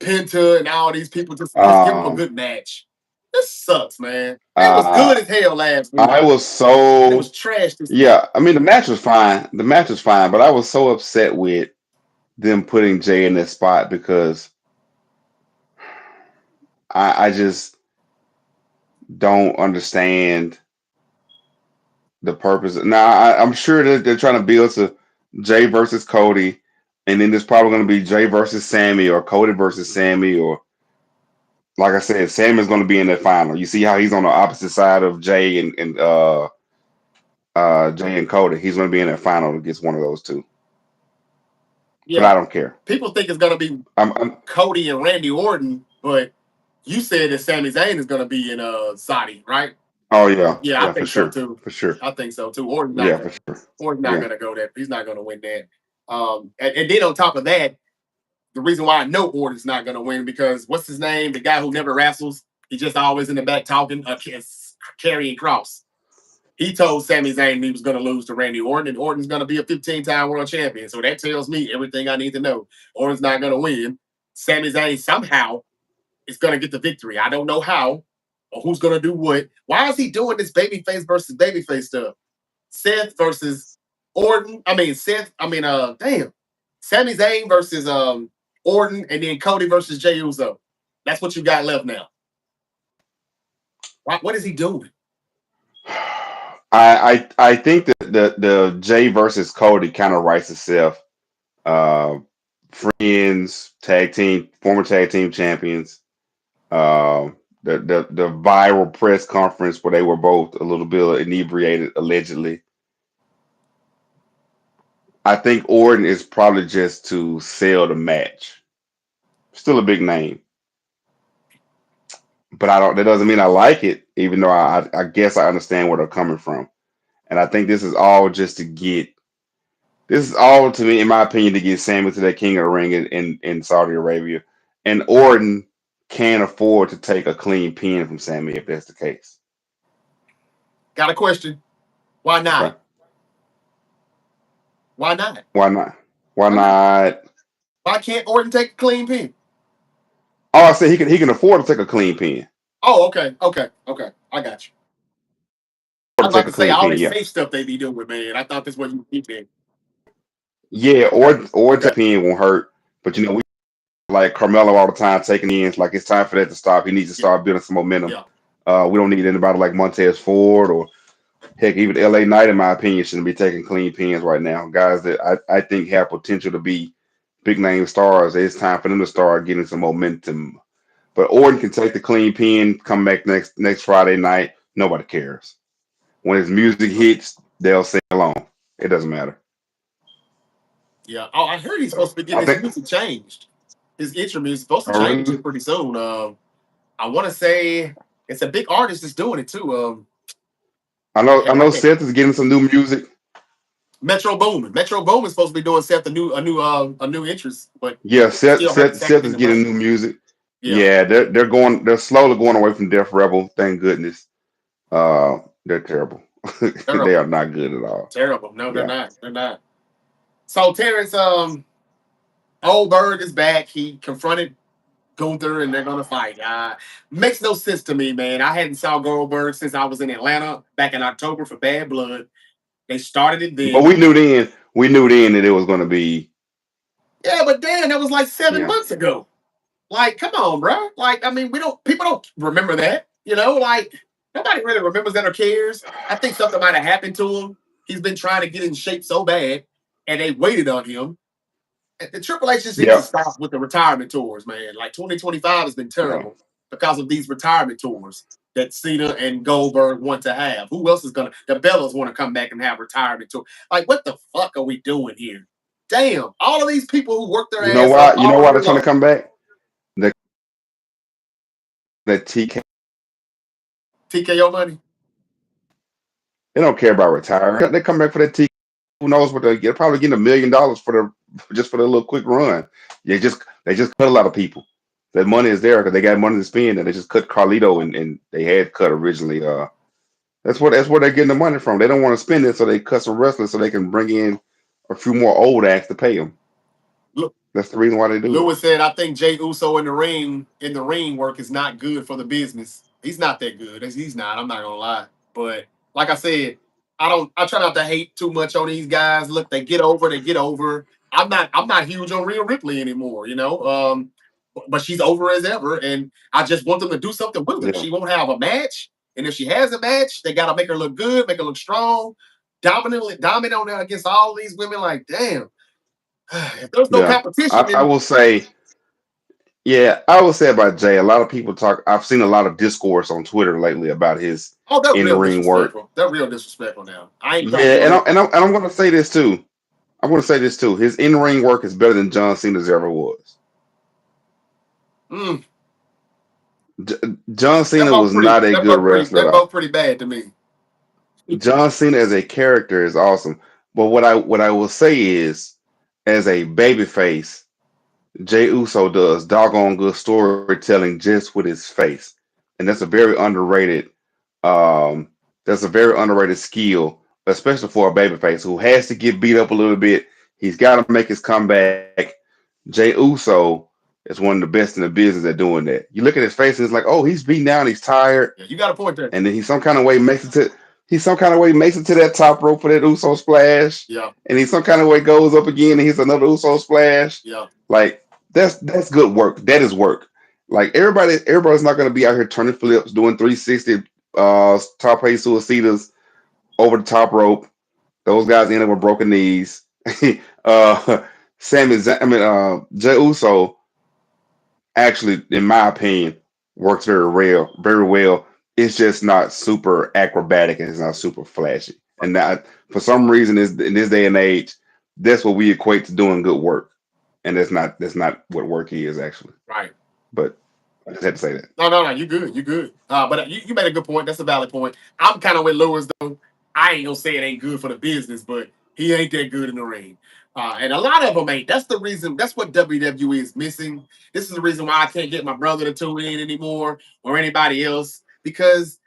Penta and all these people just give them a um, good match. This sucks, man. It was uh, good as hell last week, I was and it was so trash this week. yeah. I mean, the match was fine. The match was fine, but I was so upset with them putting Jay in that spot because I just don't understand the purpose. Now, I'm sure that they're trying to build to Jay versus Cody, and then there's probably going to be Jay versus Sammy or Cody versus Sammy, or like I said, Sammy's going to be in that final. You see how he's on the opposite side of Jay and Jay and Cody. He's going to be in that final against one of those two. But Yeah, I don't care. people think it's gonna be I'm Cody and Randy Orton, but you said that Sami Zayn is gonna be in Saudi, right? oh yeah, Yeah, I yeah, for think so sure, too. for sure, I think so too. Orton's not yeah, gonna for sure, Orton's not yeah. gonna go there. He's not gonna win that. And then on top of that, the reason why I know Orton's not gonna win because what's his name? The guy who never wrestles, he's just always in the back talking, carrying Cross. He told Sami Zayn he was going to lose to Randy Orton, and Orton's going to be a 15-time world champion. So that tells me everything I need to know. Orton's not going to win. Sami Zayn somehow is going to get the victory. I don't know how or who's going to do what. Why is he doing this babyface versus babyface stuff? Seth versus Orton. I mean, damn. Sami Zayn versus Orton, and then Cody versus Jey Uso. That's what you got left now. What is he doing? I think that the Jay versus Cody kind of writes itself. Uh, Friends, former tag team champions. Uh, the viral press conference where they were both a little bit inebriated allegedly. I think Orton is probably just to sell the match. Still a big name, but I don't. That doesn't mean I like it, even though I guess I understand where they're coming from. And I think this is all just to get. This is all to me, in my opinion, to get Sammy to that King of the Ring in Saudi Arabia. And Orton can't afford to take a clean pin from Sammy if that's the case. Got a question. Why Okay. not? Why not? Why not? Why Why not? not? Why can't Orton take a clean pin? Oh, I said he can afford to take a clean pin. Oh, okay. I got you. I Or was to about take to a say clean all pin, this safe yes. stuff they be doing, man. I thought this was you keep it. Yeah, Okay, or okay, take pin won't hurt. But we like Carmelo all the time taking ins. Like it's time for that to stop. He needs to yeah, start building some momentum. yeah. We don't need anybody like Montez Ford or heck, even LA Knight, in my opinion, shouldn't be taking clean pins right now. Guys that I think have potential to be big name stars. It's time for them to start getting some momentum. But Orton can take the clean pin, come back next Friday night. Nobody cares. When his music hits, they'll sing along. It doesn't matter. Yeah. Oh, I heard he's So supposed to be I getting his think. music changed. His intro music supposed to Oh change really? it pretty soon. I want to say it's a big artist that's doing it too. I know. I Damn, I know. can't. Seth is getting some new music. Metro Boomin. Metro Boomin's supposed to be doing Seth a new interest, but Yeah, he still hurt the second Seth in is the getting ring. new music. Yeah, Yeah, they're slowly going away from Def Rebel. Thank goodness. They're terrible. They terrible, are not good at all. terrible. No, they're Yeah. not. They're not. So Terrence Oldberg is back. He confronted Gunther, and they're gonna fight. Makes no sense to me, man. I hadn't saw Goldberg since I was in Atlanta back in October for Bad Blood. They started it But then. we knew then that it was going to be, Yeah, but damn, that was like seven yeah. months ago. Like, come on, bro. Like, I mean, we don't people don't remember that. Like nobody really remembers that or cares. I think something might have happened to him. He's been trying to get in shape so bad, and they waited on him. The Triple H just needs to Yeah. stop with the retirement tours, man. Like 2025 has been Yeah. terrible because of these retirement tours that Cena and Goldberg want to have. Who else is gonna? The Bellas want to come back and have retirement tour. Like, what the fuck are we doing here? Damn! All of these people who work their You know ass why? off You know all why year they're trying to long. come back? The that TK, TKO money. they don't care about retiring. They come back for that TK. Who knows what they get? Probably getting $1 million for the little quick run. They just cut a lot of people. That money is there because they got money to spend, and they just cut Carlito and they had cut originally. That's where they're getting the money from. They don't want to spend it, so they cut some wrestlers so they can bring in a few more old acts to pay them. Look, That's the reason why they do it. Lewis said, "I think Jay Uso in the ring work is not good for the business. He's not that good. He's not. I'm not gonna lie. But like I said, I don't. I try not to hate too much on these guys. Look, they get over. They get over. I'm not. I'm not huge on Rhea Ripley anymore. But she's over as ever, and I just want them to do something with her. Yeah. She won't have a match. And if she has a match, they got to make her look good, make her look strong, dominant on there against all these women. Like, damn, if there's no Yeah, competition, I then will say, yeah, I will say about Jay. A lot of people talk. I've seen a lot of discourse on Twitter lately about his oh, they're in real ring work. disrespectful. They're real disrespectful now. I ain't trying to Yeah, go and there. I'm going to say this too. I'm going to say this too. His in ring work is better than John Cena's ever was. Mm, J- John they're Cena both was pretty. not a They're good both pretty. wrestler They're at all. both pretty bad to me. John Cena as a character is awesome, but what I will say is, as a babyface, Jey Uso does doggone good storytelling just with his face, and that's a very underrated. Um, that's a very underrated skill, especially for a babyface who has to get beat up a little bit. He's got to make his comeback. Jey Uso is one of the best in the business at doing that. You look at his face and it's like, oh, he's beaten down, he's tired, Yeah, you got a point there. and then he some kind of way makes it to that top rope for that Uso splash, Yeah, and he some kind of way goes up again and hits another Uso splash. yeah, Like that's good work. That is work. Like everybody's not going to be out here turning flips, doing 360 top hay suicidas over the top rope. Those guys end up with broken knees. uh, Jey Uso actually, in my opinion, works very well. It's just not super acrobatic and it's not super flashy. And that, for some reason, in this day and age, that's what we equate to doing good work, and that's not what work is actually. right. But I just had to say that. No, no, no. You good. You good. But you made a good point. That's a valid point. I'm kind of with Lewis though. I ain't gonna say it ain't good for the business, but he ain't that good in the ring. And a lot of them ain't. That's the reason. That's what WWE is missing. This is the reason why I can't get my brother to tune in anymore or anybody else because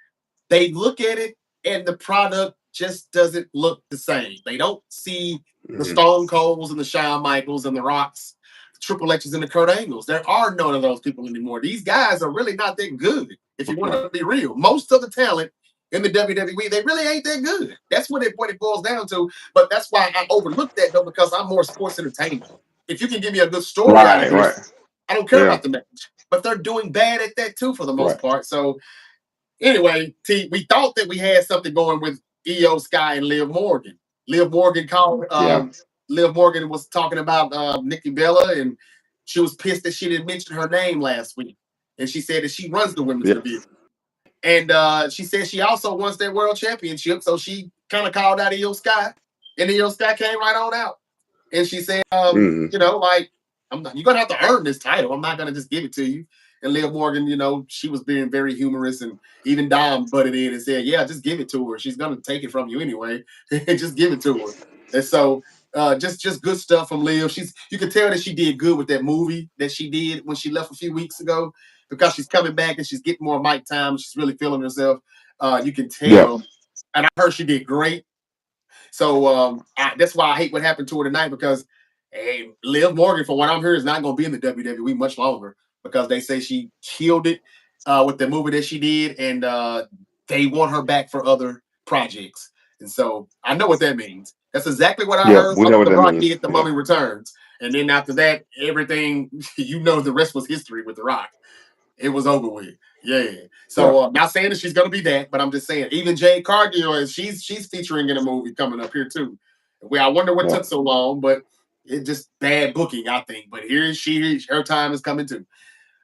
they look at it and the product just doesn't look the same. They don't see the Hmm. Stone Colds and the Shawn Michaels and the Rocks, the Triple H's and the Kurt Angles. There are none of those people anymore. These guys are really not that good. If you want Right. to be real, most of the talent in the WWE, they really ain't that good. That's what it boils down to. But that's why I overlook that though, because I'm more sports entertainment. If you can give me a good story out of Right. this, Right. I don't care Yeah. about the match. But they're doing bad at that too for the most Right. part. So anyway, T, we thought that we had something going with EO Sky and Liv Morgan. Liv Morgan called. Yeah. Liv Morgan was talking about Nikki Bella, and she was pissed that she didn't mention her name last week. And she said that she runs the women's Yeah. division. And she said she also wants that world championship. So she kind of called out EO Sky, and EO Sky came right on out. And she said, Hmm. like, you're gonna have to earn this title. I'm not gonna just give it to you. And Liv Morgan, she was being very humorous, and even Dom butted in and said, "Yeah, just give it to her. She's gonna take it from you anyway. Just give it to her." And so, just good stuff from Liv. You can tell that she did good with that movie that she did when she left a few weeks ago because she's coming back and she's getting more mic time. She's really feeling herself. You can Yeah. tell, and I heard she did great. So that's why I hate what happened to her tonight because hey, Liv Morgan, for what I'm hearing, is not going to be in the WWE much longer because they say she killed it with the movie that she did, and they want her back for other projects. And so I know what that means. That's exactly what I Yeah. heard. We know what The that Rock means. did The Yeah. Mummy Returns, and then after that, everything the rest was history with The Rock. It was over with. Yeah. Yeah. So not saying that she's gonna be that, but I'm just saying even Jade Cargill is she's featuring in a movie coming up here too. Well, I wonder what Yeah. took so long, but it just bad booking, I think. But here she her time is coming too.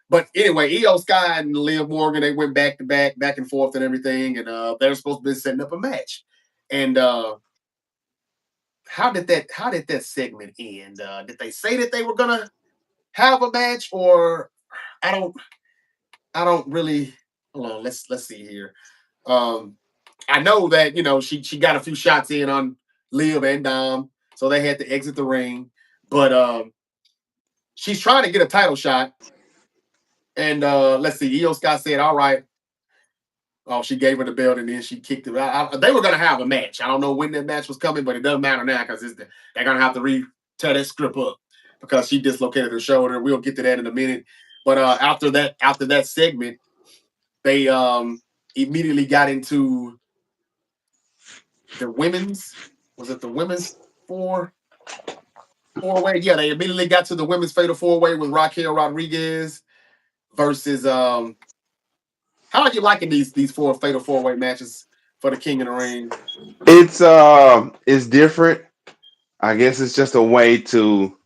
But anyway, EO Sky and Liv Morgan, they went back to back, back and forth and everything, and they're supposed to be setting up a match. And how did that segment end? Did they say that they were gonna have a match, or I don't I don't really. Hold on, let's see here. Um, I know that she got a few shots in on Liv and Dom, so they had to exit the ring. But she's trying to get a title shot, and let's see. Io Scott said, "All right." Oh, she gave her the belt, and then she kicked it. They were gonna have a match. I don't know when that match was coming, but it doesn't matter now because they're gonna have to tear that script up because she dislocated her shoulder. We'll get to that in a minute. But after that segment, they immediately got into the women's was it the women's four four way? Yeah, they immediately got to the women's fatal four way with Raquel Rodriguez versus How are you liking these four fatal four way matches for the King of the Ring? It's different. I guess it's just a way to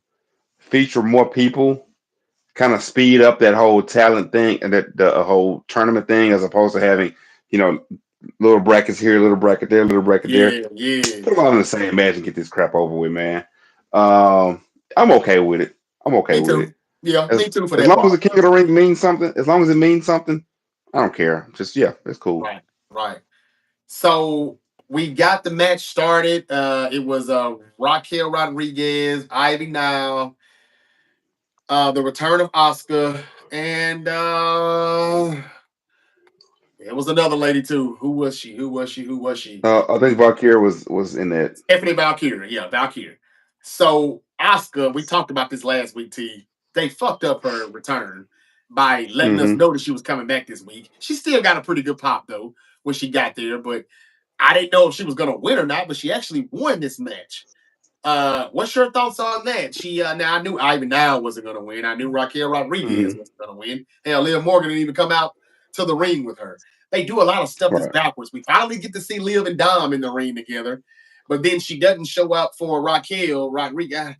feature more people, kind of speed up that whole talent thing and that the whole tournament thing, as opposed to having, you know, little brackets here, little bracket there, little bracket there. Yeah, yeah. Put them all in the same match and get this crap over with, man. Um, I'm okay with it. I'm okay Me with too. it. Yeah, me too for As that long as the part. King of the Ring means something, as long as it means something, I don't care. Just yeah, it's cool. Right, right. So we got the match started. It was Raquel Rodriguez, Ivy Nile, the return of Oscar, and it was another lady too. Who was she? Who was she? Who was she? I think Valkyrie was in that. Stephanie Valkyrie. Yeah, Valkyrie. So Oscar, we talked about this last week, T. They fucked up her return by letting us Hmm. know that she was coming back this week. She still got a pretty good pop though when she got there, but I didn't know if she was gonna win or not, but she actually won this match. What's your thoughts on that? She now I knew Ivy Now wasn't gonna win. I knew Raquel Rodriguez Hmm. wasn't gonna win. Hell, Liv Morgan didn't even come out to the ring with her. They do a lot of stuff that's Right. backwards. We finally get to see Liv and Dom in the ring together, but then she doesn't show up for Raquel Rodriguez.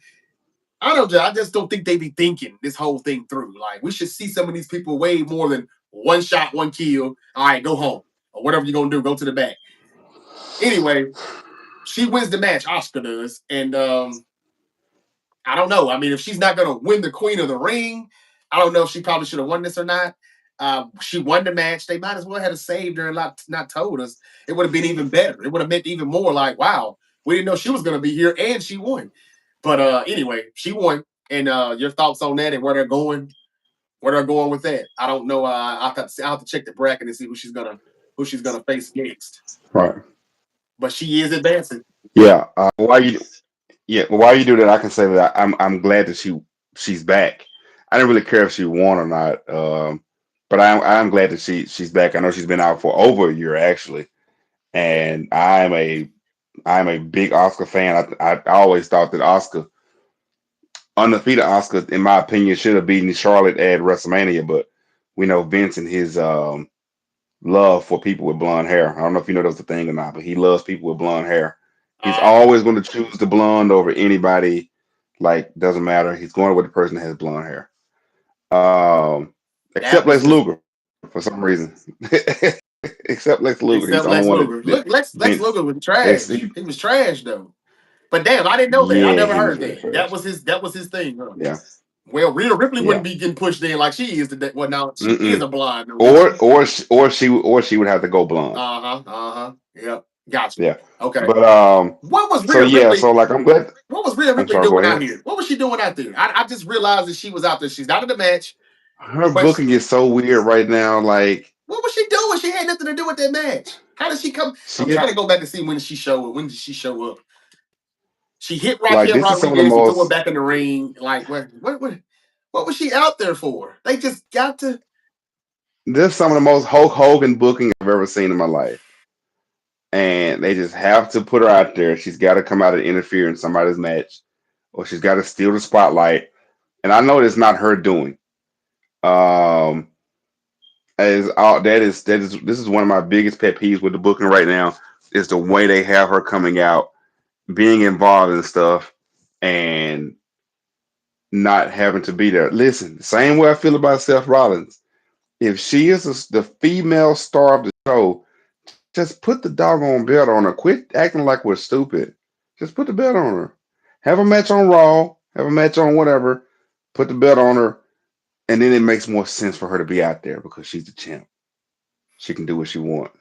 I don't know. I just don't think they be thinking this whole thing through. Like we should see some of these people way more than one shot, one kill. All right, go home or whatever you're gonna do. Go to the back. Anyway, she wins the match. Oscar does, and I don't know. I mean, if she's not going to win the Queen of the Ring, I don't know if she probably should have won this or not. She won the match. They might as well have saved her and not told us. It would have been even better. It would have meant even more like, wow, we didn't know she was going to be here and she won. But anyway, she won. And your thoughts on that and where they're going with that? I don't know. I'll have to check the bracket and see who she's gonna face next. Right. But she is advancing. Yeah. Why you? Yeah. Why you do that? I can say that I'm glad that she's back. I didn't really care if she won or not. But I'm glad that she's back. I know she's been out for over a year actually, and I'm a big Oscar fan. I always thought that undefeated Oscar, in my opinion, should have beaten Charlotte at WrestleMania, but we know Vince and his love for people with blonde hair. I don't know if you know that's the thing or not, but he loves people with blonde hair. He's Uh, always going to choose the blonde over anybody. Like, doesn't matter. He's going with the person that has blonde hair. Um, that except was Lex just Luger for some reason. Except Lex Luger. He's except the only Lex one Luger. that Look, Lex Vince. Luger was It's, trash. He was trash though. But damn, I didn't know that. I yeah, never he was heard very that. That trash. was his thing, huh? Yeah, Well, Rhea Ripley yeah. wouldn't be getting pushed in like she is today. Well, now she is Mm-mm. a blonde, though, isn't Or she? or sh- or she would have to go blonde. Uh huh. Uh huh. Yep. Gotcha. Yeah. Okay. But What was so Rhea yeah, Ripley? so like I'm glad. What was Rhea I'm Ripley sorry. Go doing out ahead. here? What was she doing out there? I just realized that she was out there. She's out of the match, Her but booking is so weird right now. Like what was she doing? She had nothing to do with that match. How did she come? she I'm trying had to go back and see when did she show up. When did she show up? She hit like Raquel this is some of the Rodriguez and threw her most back in the ring. Like, what was she out there for? They just got to. this is some of the most Hulk Hogan booking I've ever seen in my life. And they just have to put her out there. She's got to come out and interfere in somebody's match, or she's got to steal the spotlight. And I know it's not her doing. Um, as that is this is one of my biggest pet peeves with the booking right now is the way they have her coming out, being involved in stuff, and not having to be there. Listen, the same way I feel about Seth Rollins. If she is the female star of the show, just put the doggone belt on her. Quit acting like we're stupid. Just put the belt on her. Have a match on Raw. Have a match on whatever. Put the belt on her, and then it makes more sense for her to be out there because she's the champ. She can do what she wants.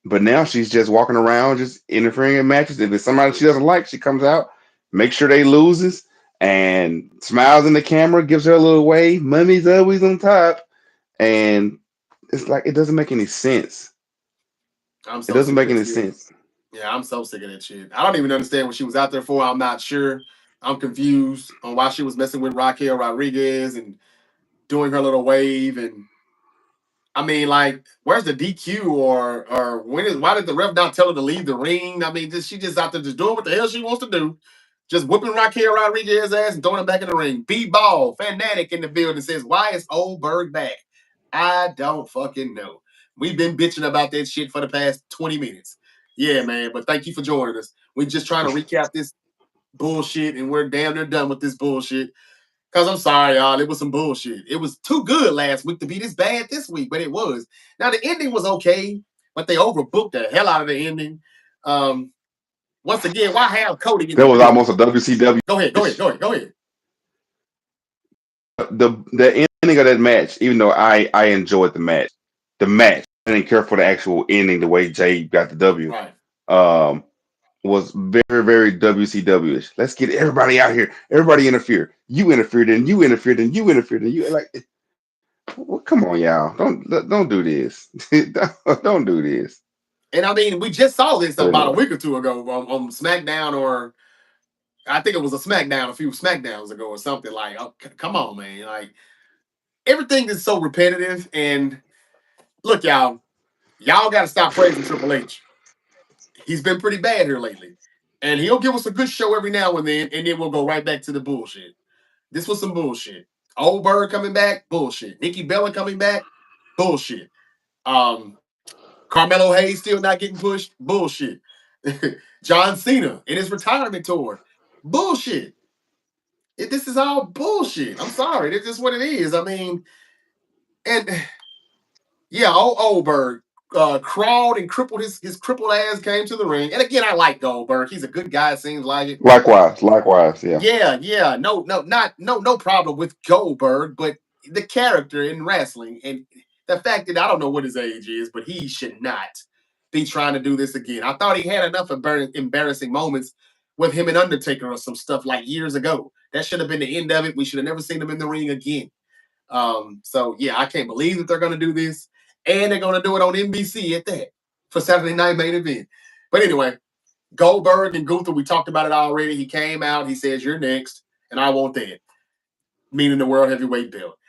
But now she's just walking around, just interfering in matches. If it's somebody she doesn't like, she comes out, makes sure they loses, and smiles in the camera, gives her a little wave. Mummy's always on top, and it's like it doesn't make any sense. I'm It so doesn't sick of make that any shit. sense. Yeah, I'm so sick of that shit. I don't even understand what she was out there for. I'm not sure. I'm confused on why she was messing with Raquel Rodriguez and doing her little wave. And I mean, like, where's the DQ or why did the ref not tell her to leave the ring? I mean, she just out there just doing what the hell she wants to do. Just whooping Raquel Rodriguez's ass and throwing her back in the ring. B-ball, fanatic in the building says, why is Oldberg back? I don't fucking know. We've been bitching about that shit for the past 20 minutes. Yeah, man. But thank you for joining us. We're just trying to recap this bullshit, and we're damn near done with this bullshit. Cause I'm sorry, y'all. It was some bullshit. It was too good last week to be this bad this week, but it was. Now the ending was okay, but they overbooked the hell out of the ending. Um, Once again, why have Cody in That the was building? almost a WCW. Go ahead, go ahead, go ahead, go ahead. The ending of that match, even though I enjoyed the match, I didn't care for the actual ending. The way Jay got the W, Right. um, was very WCW-ish. Let's get everybody out here. Everybody interfere. You interfered, and you interfered, and you interfered, and you like. Well, come on, y'all! Don't do this. Don't do this. And I mean, we just saw this But about a anyway, week or two ago on SmackDown, or I think it was a SmackDown a few SmackDowns ago or something. Like, oh, come on, man! Like everything is so repetitive. And look, y'all got to stop praising Triple H. He's been pretty bad here lately, and he'll give us a good show every now and then we'll go right back to the bullshit. This was some bullshit. Oldberg coming back, bullshit. Nikki Bella coming back, bullshit. Um, Carmelo Hayes still not getting pushed, bullshit. John Cena in his retirement tour, bullshit. This is all bullshit. I'm sorry, this is what it is. I mean, and yeah, Oldberg crawled and crippled his crippled ass came to the ring. And again, I like Goldberg. He's a good guy. It seems like it. likewise, yeah. Yeah. No problem with Goldberg, but the character in wrestling and the fact that I don't know what his age is, but he should not be trying to do this again. I thought he had enough embarrassing moments with him and Undertaker or some stuff like years ago. That should have been the end of it. We should have never seen him in the ring again. So yeah, I can't believe that they're gonna do this. And they're gonna do it on NBC at that for Saturday Night Main Event. But anyway, Goldberg and Gunther, we talked about it already. He came out, he says, "You're next, and I want that," meaning the World Heavyweight belt.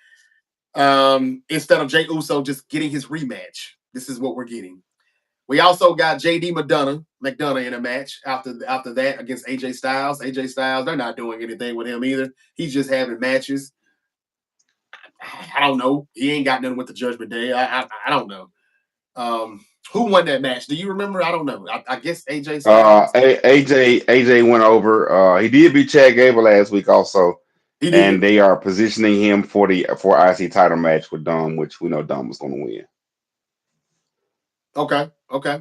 Instead of Jey Uso just getting his rematch. This is what we're getting. We also got JD McDonough in a match after that against AJ Styles. AJ Styles, they're not doing anything with him either. He's just having matches. I don't know. He ain't got nothing with the Judgment Day. I don't know. Who won that match? Do you remember? I don't know. I guess AJ Styles. AJ went over. He did beat Chad Gable last week also, He and did. they are positioning him for the IC title match with Dom, which we know Dom was going to win. Okay.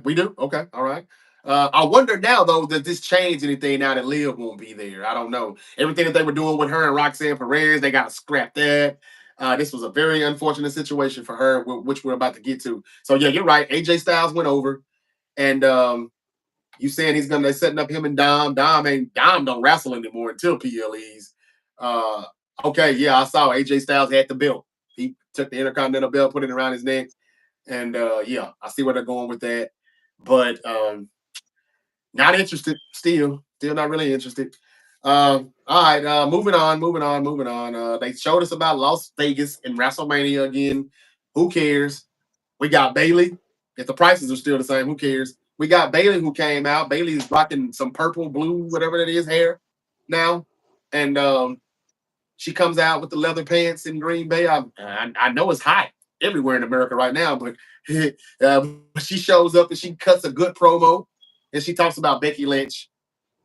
We do. Okay. All right. I wonder now though, does this change anything now that Liv won't be there? I don't know. Everything that they were doing with her and Roxanne Perez, they got to scrap that. This was a very unfortunate situation for her, which we're about to get to. So yeah, you're right. AJ Styles went over, and you saying they're setting up him and Dom. Dom don't wrestle anymore until PLEs. Uh, okay, yeah, I saw AJ Styles had the belt. He took the Intercontinental belt, put it around his neck. And yeah, I see where they're going with that. But not interested. Still not really interested. All right, moving on. They showed us about Las Vegas and WrestleMania again. Who cares? We got Bailey. If the prices are still the same, who cares? We got Bailey who came out. Bailey's rocking some purple, blue, whatever that is, hair now. And she comes out with the leather pants in Green Bay. I know it's hot everywhere in America right now, but she shows up and she cuts a good promo, and she talks about Becky Lynch.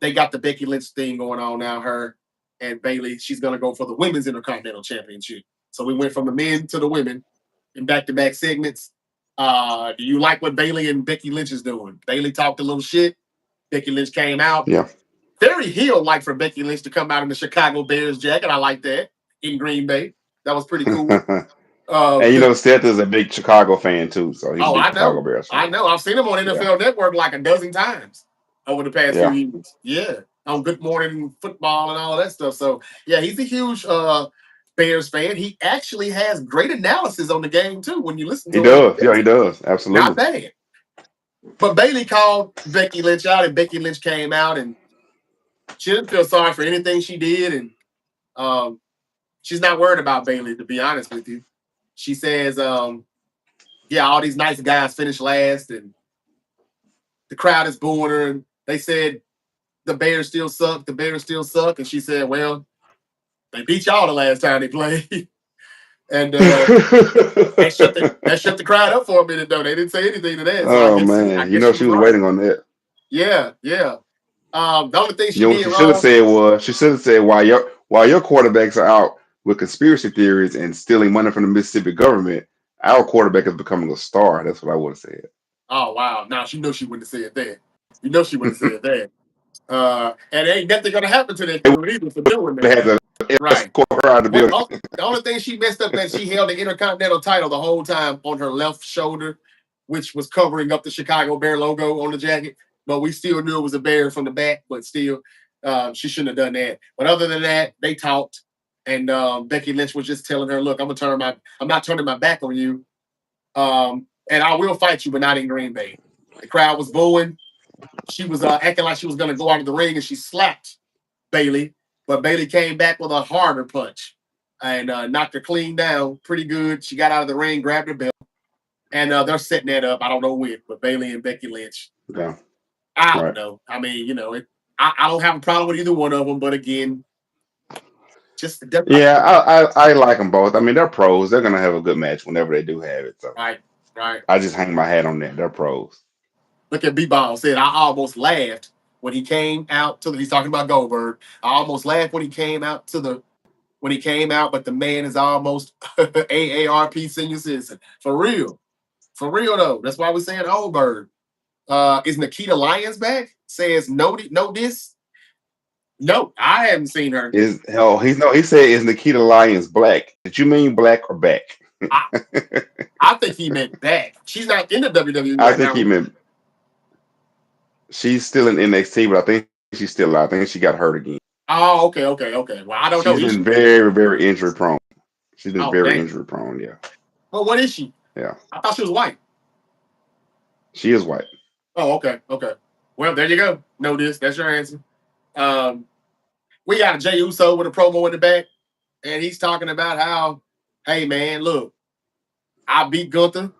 They got the Becky Lynch thing going on now. Her and Bailey. She's gonna go for the Women's Intercontinental Championship. So we went from the men to the women in back-to-back segments. Do you like what Bailey and Becky Lynch is doing? Bailey talked a little shit. Becky Lynch came out. Yeah. Very heel like for Becky Lynch to come out in the Chicago Bears jacket. I like that in Green Bay. That was pretty cool. And Seth is a big Chicago fan too, so he's a Oh, big I Chicago know. Bears I fan. know. I've seen him on Yeah, NFL Network like a dozen times over the past few yeah. years. Yeah. On Good Morning Football and all of that stuff. So, yeah, he's a huge Bears fan. He actually has great analysis on the game, too, when you listen He to him. does. Yeah, he does. Not Absolutely. bad. But Bailey called Becky Lynch out, and Becky Lynch came out, and she didn't feel sorry for anything she did. And she's not worried about Bailey, to be honest with you. She says, yeah, all these nice guys finished last, and the crowd is booing her. And they said the Bears still suck. The Bears still suck. And she said, well, they beat y'all the last time they played. And that shut the crowd up for a minute though. They didn't say anything to that, so I Oh guess I man, guess she she was was right. waiting on that. Yeah, yeah. The only thing You she know what did she should have wrong. said was she should have said while your quarterbacks are out with conspiracy theories and stealing money from the Mississippi government, our quarterback is becoming a star. That's what I would have said. Oh wow! Now she knows she wouldn't have said that. You know she wouldn't have said that. And ain't nothing gonna happen to that They dude either for doing would that. have had to Right. escort her out of the What building. the only thing she messed up that she held the Intercontinental title the whole time on her left shoulder, which was covering up the Chicago Bear logo on the jacket. But we still knew it was a bear from the back. But still, she shouldn't have done that. But other than that, they talked, and Becky Lynch was just telling her, "Look, I'm not turning my back on you, and I will fight you, but not in Green Bay." The crowd was booing. She was acting like she was going to go out of the ring, and she slapped Bailey, but Bailey came back with a harder punch and knocked her clean down pretty good. She got out of the ring, grabbed her belt, and they're setting that up. I don't know when, but Bailey and Becky Lynch. Yeah, I don't right. know. I mean, I don't have a problem with either one of them, but again, just Yeah, I like them both. I mean, they're pros. They're gonna have a good match whenever they do have it. So right, right. I just hang my hat on that. They're pros. Look at B-Ball said, I almost laughed when he came out to he's talking about Goldberg. I almost laughed when he came out, but the man is almost AARP senior citizen. For real. For real though. That's why we're saying Oldberg. Is Nikita Lyons back? Says no this. No, I haven't seen her. Is hell? He's no. He said, "Is Nikita Lyons black? Did you mean black or back?" I, I think he meant back. She's not in the WWE I right think he now. meant she's still in NXT, but I think she's still out. I think she got hurt again. Oh, okay, okay, okay. Well, I don't know. She's Is been she? very, very injury prone. She's been Oh, very dang. injury prone. Yeah, Well, what is she? yeah. I thought she was white. She is white. Oh, okay, okay. Well, there you go. No this. That's your answer. Um, we got a Jay Uso with a promo in the back, and he's talking about how, hey man, look, I beat Gunther.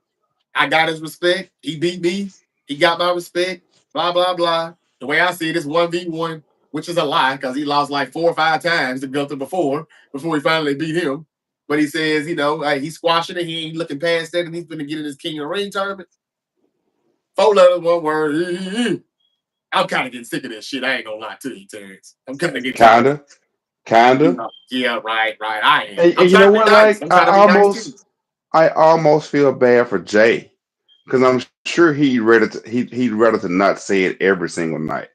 I got his respect. He beat me. He got my respect. Blah blah blah. The way I see it is 1v1, which is a lie because he lost like 4 or 5 times to Gunther before he finally beat him. But he says, he's squashing it. He ain't looking past that, and he's going to get in his King of the Ring tournament. 4 letters, one word. I'm kind of getting sick of this shit. I ain't gonna lie to you, Terrence. I'm kind of getting tired. Kinda. Yeah, right. I am. And I'm you know trying to be what? nice. Like I'm trying to be nice too. I almost feel bad for Jay because I'm sure he'd rather to not say it every single night.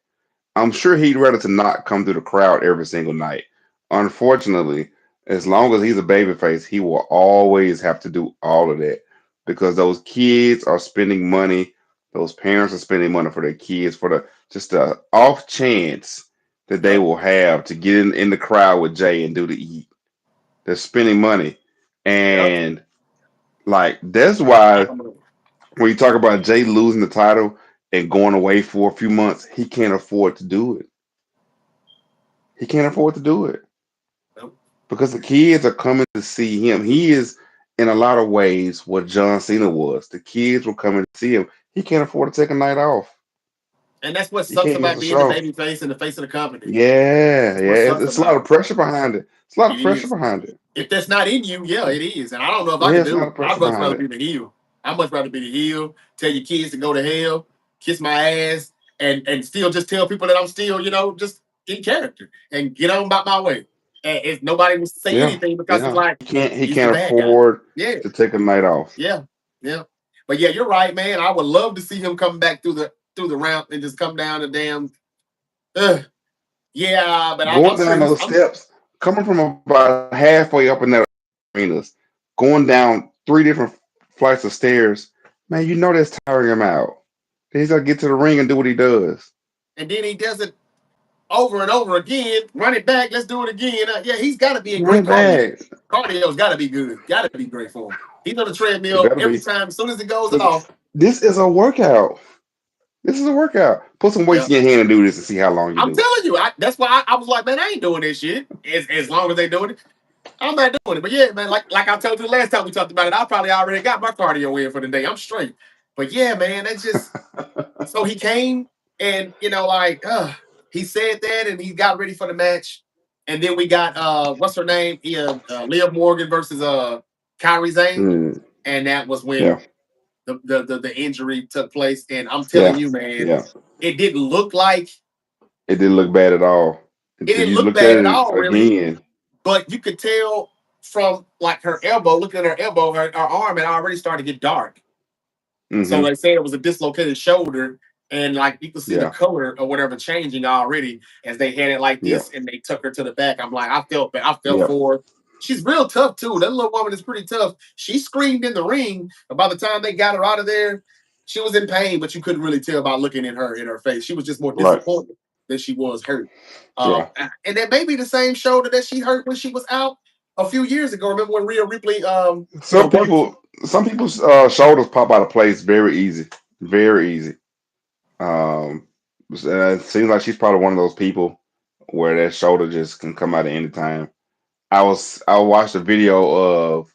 I'm sure he'd rather to not come through the crowd every single night. Unfortunately, as long as he's a babyface, he will always have to do all of that because those kids are spending money. Those parents are spending money for their kids for the off chance that they Yep. will have to get in the crowd with Jay and do the eat. They're spending money, Yep. and like that's why when you talk about Jay losing the title and going away for a few months, he can't afford to do it. He can't afford to do it Yep. because the kids are coming to see him. He is, in a lot of ways, what John Cena was. The kids were coming to see him. He can't afford to take a night off. And that's what He sucks can't miss about a being the show. baby face and the face of the company. Yeah, That's what yeah. sucks It's a lot about of it. pressure behind it. It's a lot of It pressure is. behind it. If that's not in you, yeah, it is. And I don't know if I Yeah, could it's a do lot it. of I'd pressure much behind rather it. be the heel. I'd much rather be the heel, tell your kids to go to hell, kiss my ass, and still just tell people that I'm still, just in character and get on about my way. And if nobody will say Yeah, anything because it's yeah. like He he's the can't bad guy. afford Yeah, to take a night off. yeah, yeah. But yeah, you're right, man. I would love to see him come back through the ramp and just come down the damn. Uh, yeah, but I'm Going sure down he's. those steps, coming from about halfway up in that arenas, going down three different flights of stairs, man, you know that's tiring him out. Then he's got to get to the ring and do what he does. And then he does it over and over again. Run it back. Let's do it again. Yeah, he's got to be in Run great it cardio. back. Cardio's got to be good. Got to be great for him. He's on the It treadmill better every be. time. As soon as it goes So off. this is a workout. This is a workout. Put some weights Yeah. in your hand and do this and see how long you I'm do it. telling you. That's why I was like, man, I ain't doing this shit. As long as they doing it, I'm not doing it. But yeah, man, like I told you the last time we talked about it, I probably already got my cardio in for the day. I'm straight. But yeah, man, that's just so he came and he said that and he got ready for the match. And then we got what's her name? Liv Morgan versus Kyrie Zane, Mm, and that was when yeah. the injury took place. And I'm telling Yeah. you, man, Yeah. it didn't look like It didn't look bad at all it until didn't you look looked at bad at it all, really. again. But you could tell from like her elbow, looking at her elbow, her arm had already started to get dark. So Hmm. they say it was a dislocated shoulder, and like you could see the Yeah. color or whatever changing already as they had it like Yeah. this, and they took her to the back. I'm like, I felt Yeah. for her. She's real tough too. That little woman is pretty tough. She screamed in the ring, but by the time they got her out of there, she was in pain, but you couldn't really tell by looking at her in her face. She was just more Right. disappointed than she was hurt. Yeah. And that may be the same shoulder that she hurt when she was out a few years ago. Remember when Rhea Ripley, Some worked. people, some people's shoulders pop out of place very easy, very easy. Um, it seems like she's probably one of those people where that shoulder just can come out at any time. I watched a video of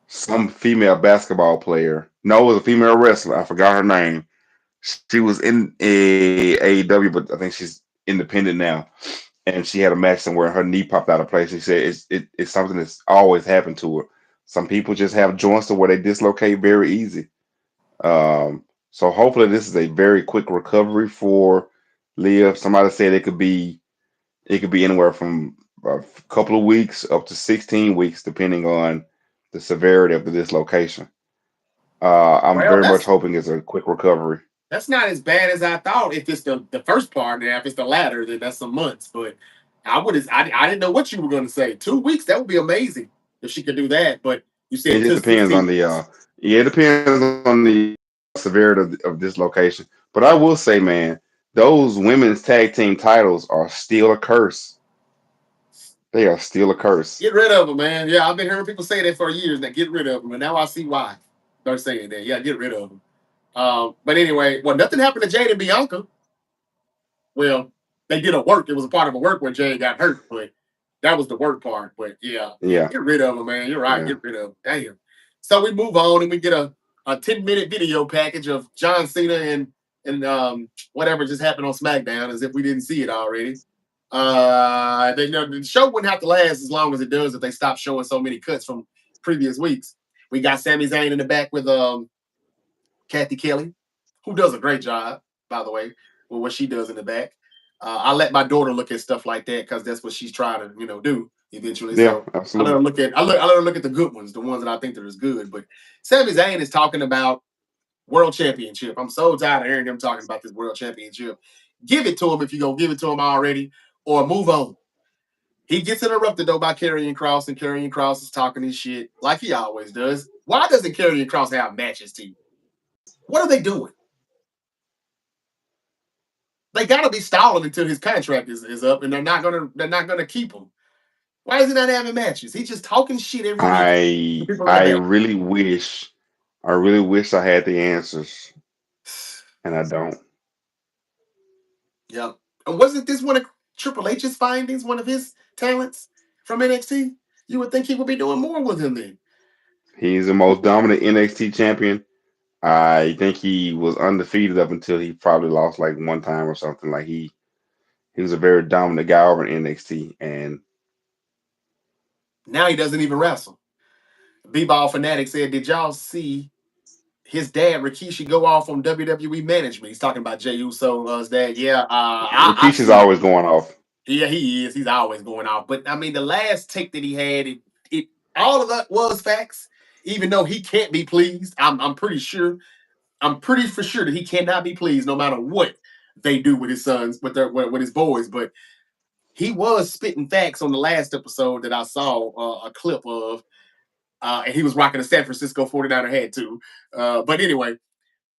some female basketball player. No, it was a female wrestler. I forgot her name. She was in AEW, but I think she's independent now. And she had a match somewhere, and her knee popped out of place. She said it's something that's always happened to her. Some people just have joints to where they dislocate very easy. So hopefully this is a very quick recovery for Leah. Somebody said it could be anywhere from a couple of weeks up to 16 weeks, depending on the severity of the dislocation. I'm Well, very much hoping it's a quick recovery. that's not as bad as I thought. If it's the first part, now if it's the latter, then that's some months. But I didn't know what you were going to say. 2 weeks, that would be amazing if she could do that. But you It said just to depends on 16 the weeks. yeah, it depends on the severity of dislocation. But I will say, man, those women's tag team titles are still a curse. They are still a curse. Get rid of them, man. Yeah, I've been hearing people say that for years. That get rid of them, and now I see why they're saying that. Yeah, get rid of them. But anyway, well, nothing happened to Jade and Bianca. Well, they did a work. It was a part of a work where Jade got hurt, but that was the work part. But yeah, Yeah, get rid of them, man. You're right. yeah, Get rid of them. Damn. So we move on and we get a 10-minute video package of John Cena and whatever just happened on SmackDown as if we didn't see it already. The show wouldn't have to last as long as it does if they stop showing so many cuts from previous weeks. We got Sami Zayn in the back with Kathy Kelly, who does a great job, by the way, with what she does in the back. I let my daughter look at stuff like that because that's what she's trying to, do eventually. yeah. So Absolutely. I let her look at the good ones, the ones that I think that is good. But Sami Zayn is talking about world championship. I'm so tired of hearing them talking about this world championship. Give it to him if you're gonna give it to him already, or move on. He gets interrupted though by Karrion Cross, and Karrion Cross is talking his shit like he always does. Why doesn't Karrion Cross have matches to you? What are they doing? They gotta be stalling until his contract is up, and they're not gonna keep him. Why is he not having matches? He's just talking shit every week to I people in the I back. really wish I really wish I had the answers, and I don't. Yeah. And wasn't this one of Triple H's findings, one of his talents from NXT? You would think he would be doing more with him then. He's the most dominant NXT champion. I think he was undefeated up until he probably lost like one time or something. Like he was a very dominant guy over in NXT, and Now he doesn't even wrestle. B-Ball Fanatic said, did y'all see his dad, Rikishi, go off on WWE management? He's talking about Jey Uso's dad. Yeah, I Rikishi's see. always going off. Yeah, he is. He's always going off. But I mean, the last take that he had, it all of that was facts. Even though he can't be pleased, I'm pretty sure. I'm pretty for sure that he cannot be pleased no matter what they do with his sons, with his boys. But he was spitting facts on the last episode that I saw a clip of, and he was rocking a San Francisco 49er hat too. But anyway,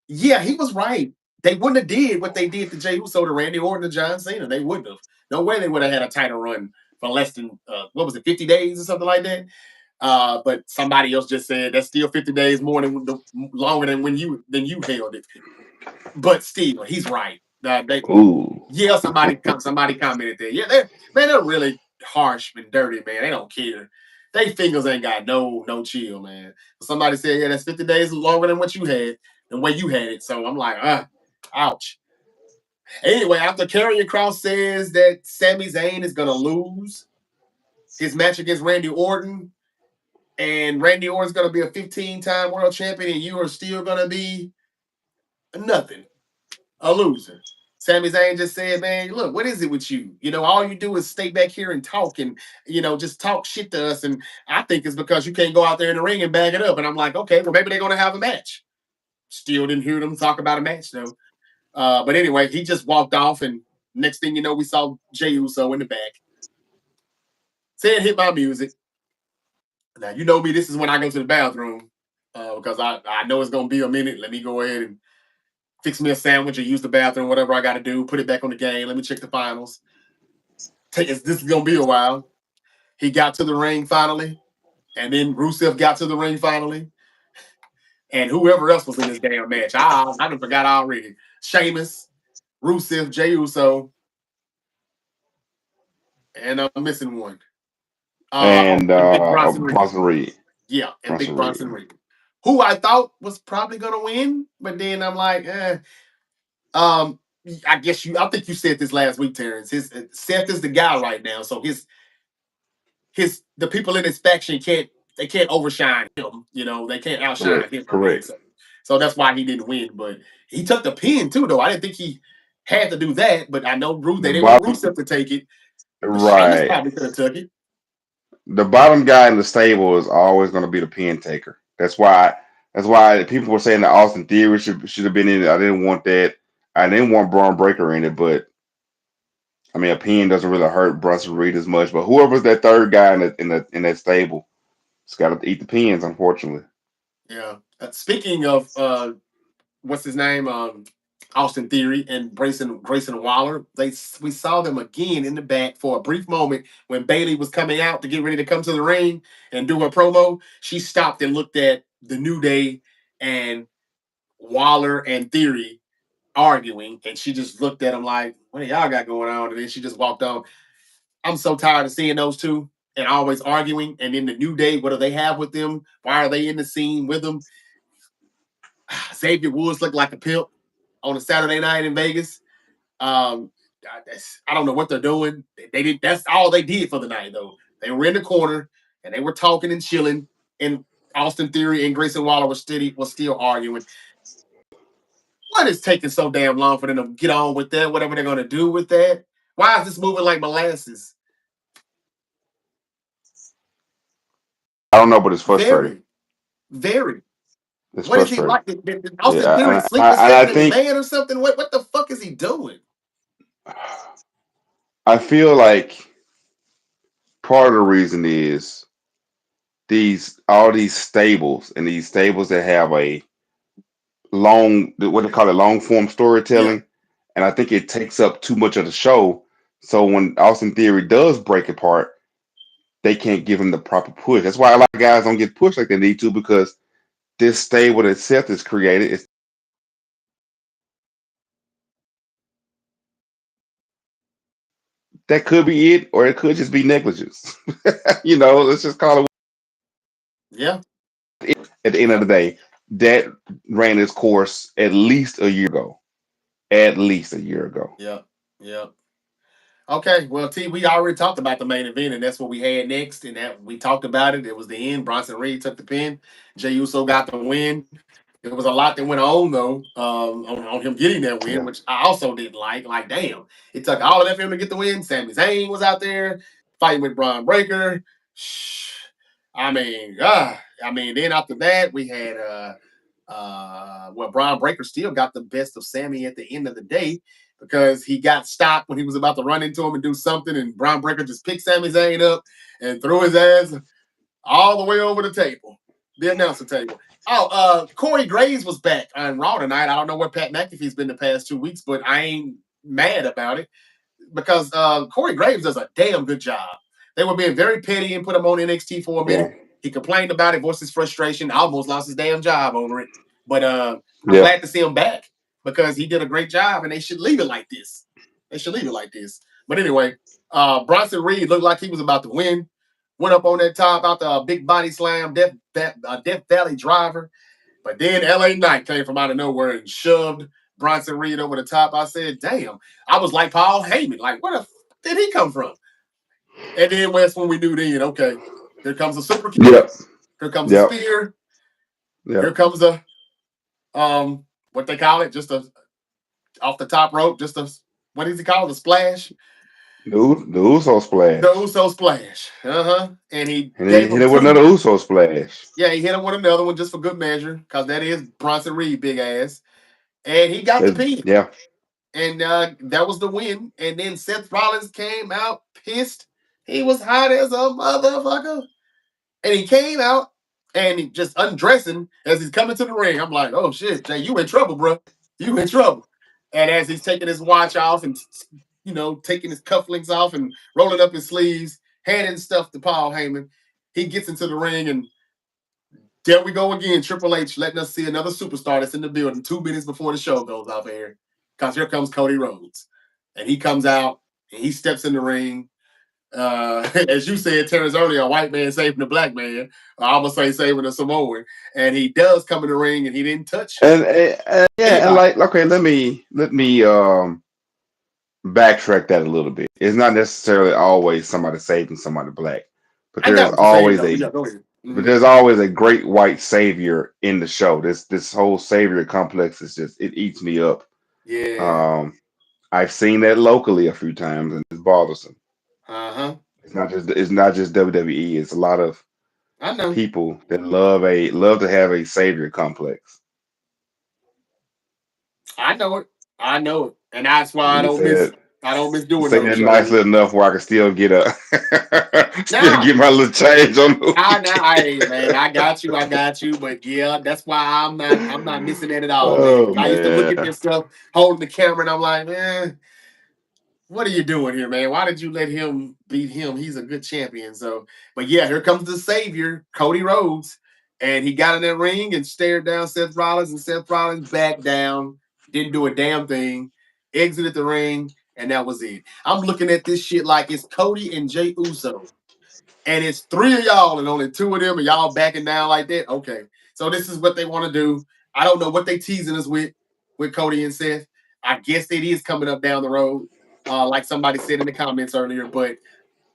yeah, he was right. They wouldn't have did what they did to Jey Uso, to Randy Orton, to John Cena. They wouldn't have. No way they would have had a title run for less than what was it, 50 days or something like that. But somebody else just said that's still 50 days more than longer than when you held it. But still, he's right. Ooh, Yeah, somebody commented that. Yeah, they're really harsh and dirty, man. They don't care. They fingers ain't got no chill, man. Somebody said, yeah, that's 50 days longer than what you had, than when you had it. So I'm like, ouch. Anyway, after Karrion Cross says that Sami Zayn is gonna lose his match against Randy Orton, and Randy Orton's going to be a 15-time world champion, and you are still going to be nothing, a loser. Sami Zayn just said, man, look, what is it with you? All you do is stay back here and talk and, just talk shit to us. And I think it's because you can't go out there in the ring and bag it up. And I'm like, okay, well, maybe they're going to have a match. Still didn't hear them talk about a match, though. But anyway, he just walked off. And next thing you know, we saw Jey Uso in the back. Said, hit my music. Now, you know me, this is when I go to the bathroom because I know it's going to be a minute. Let me go ahead and fix me a sandwich or use the bathroom, whatever I got to do, put it back on the game. Let me check the finals. This is going to be a while. He got to the ring finally, and then Rusev got to the ring finally, and whoever else was in this damn match. I done forgot already. Sheamus, Rusev, Jey Uso, and I'm missing one. And And Big Bronson Reed. Bronson Reed. Yeah, and Big Bronson Reed. Who I thought was probably going to win, but then I'm like, I think you said this last week, Terrence. Seth is the guy right now, so the people in his faction can't overshine him. They can't outshine him. Correct. So that's why he didn't win. But he took the pin too, though. I didn't think he had to do that, but I know they didn't want Rusev to take it. Right. Probably could have took it. The bottom guy in the stable is always going to be the pin taker. That's why people were saying that Austin Theory should have been in it. I didn't want that. I didn't want Braun Breaker in it, but I mean, a pin doesn't really hurt Bronson Reed as much. But whoever's that third guy in that stable, it's got to eat the pins, unfortunately. Yeah. Speaking of what's his name, Austin Theory and Grayson Waller, we saw them again in the back for a brief moment when Bayley was coming out to get ready to come to the ring and do her promo. She stopped and looked at the New Day and Waller and Theory arguing, and she just looked at them like, what do y'all got going on? And then she just walked on. I'm so tired of seeing those two and always arguing. And in the New Day, what do they have with them? Why are they in the scene with them? Xavier Woods looked like a pimp on a Saturday night in Vegas. I don't know what they're doing. They did. That's all they did for the night, though. They were in the corner and they were talking and chilling. And Austin Theory and Grayson Waller was still arguing. What is taking so damn long for them to get on with that? Whatever they're going to do with that? Why is this moving like molasses? I don't know, but it's frustrating. Very. It's What is he like? frustrating. Did Austin Theory sleep with Stephanie McMahon or something? What the fuck is he doing? I feel like part of the reason is all these stables that have a what they call it, long form storytelling, and I think it takes up too much of the show. So when Austin Theory does break apart, they can't give him the proper push. That's why a lot of guys don't get pushed like they need to, because this stable that Seth has created is that could be it, or it could just be negligence. Let's just call it. Yeah. At the end of the day, that ran its course at least a year ago. At least a year ago. Yeah. Okay, well, T, we already talked about the main event, and that's what we had next. And that we talked about it. It was the end. Bronson Reed took the pin. Jey Uso got the win. There was a lot that went on, though, on him getting that win, which I also didn't like. Like, damn, it took all of that for him to get the win. Sami Zayn was out there fighting with Braun Breaker. Then after that, we had Braun Breaker still got the best of Sami at the end of the day, because he got stopped when he was about to run into him and do something, and Braun Breaker just picked Sami Zayn up and threw his ass all the way over the table, the announcer table. Corey Graves was back on Raw tonight. I don't know where Pat McAfee's been the past 2 weeks, but I ain't mad about it, because Corey Graves does a damn good job. They were being very petty and put him on NXT for a minute. Yeah. He complained about it, voiced his frustration, almost lost his damn job over it. But I'm glad to see him back, because he did a great job, and they should leave it like this. But anyway, Bronson Reed looked like he was about to win. Went up on that top out the big body slam, Death Valley driver. But then LA Knight came from out of nowhere and shoved Bronson Reed over the top. I said, damn. I was like Paul Heyman. Like, where the f did he come from? And then that's when we knew then, okay, here comes a super kick. Yep. Here comes the Yep. spear. Here Yep. comes the what they call it, just a off the top rope, just a what is it called? The splash. The Uso The splash. Uso splash. Uh-huh. And he And he gave hit him it with two. another Uso splash. Yeah, he hit him with another one just for good measure, because that is Bronson Reed, big ass. And he got the pin. Yeah. And that was the win. And then Seth Rollins came out pissed. He was hot as a motherfucker. And he came out and he just undressing as he's coming to the ring. I'm like, oh shit, Jay, you in trouble, bro. You in trouble. And as he's taking his watch off and taking his cufflinks off and rolling up his sleeves, handing stuff to Paul Heyman, he gets into the ring and there we go again. Triple H letting us see another superstar that's in the building 2 minutes before the show goes off air. Because here comes Cody Rhodes. And he comes out and he steps in the ring. As you said, Terrence earlier, a white man saving a black man. I'm gonna say saving a Samoan, and he does come in the ring, and he didn't touch And yeah, and anybody. like okay, let me backtrack that a little bit. It's not necessarily always somebody saving somebody black, but I got there's what you're saying always though. a Yeah, go ahead. but there's always a great white savior in the show. This whole savior complex is just it eats me up. Yeah. Um, I've seen that locally a few times, and it's bothersome. Uh huh. It's not just WWE. It's a lot of I know. people that love to have a savior complex. I know it. I know it, and that's why I You don't say miss. that I don't miss you doing say those that nice shows. little enough where I can still get a still Nah, get my little change on the hey man, I got you. I got you. But yeah, that's why I'm not missing that at all, man. Oh Because I used to look at man. this stuff, holding the camera, and I'm like, man, what are you doing here, man? Why did you let him beat him? He's a good champion. So, but yeah, here comes the savior, Cody Rhodes. And he got in that ring and stared down Seth Rollins, and Seth Rollins backed down, didn't do a damn thing, exited the ring, and that was it. I'm looking at this shit like it's Cody and Jey Uso. And it's three of y'all and only two of them, and y'all backing down like that. Okay. So this is what they want to do. I don't know what they teasing us with Cody and Seth. I guess it is coming up down the road, like somebody said in the comments earlier. But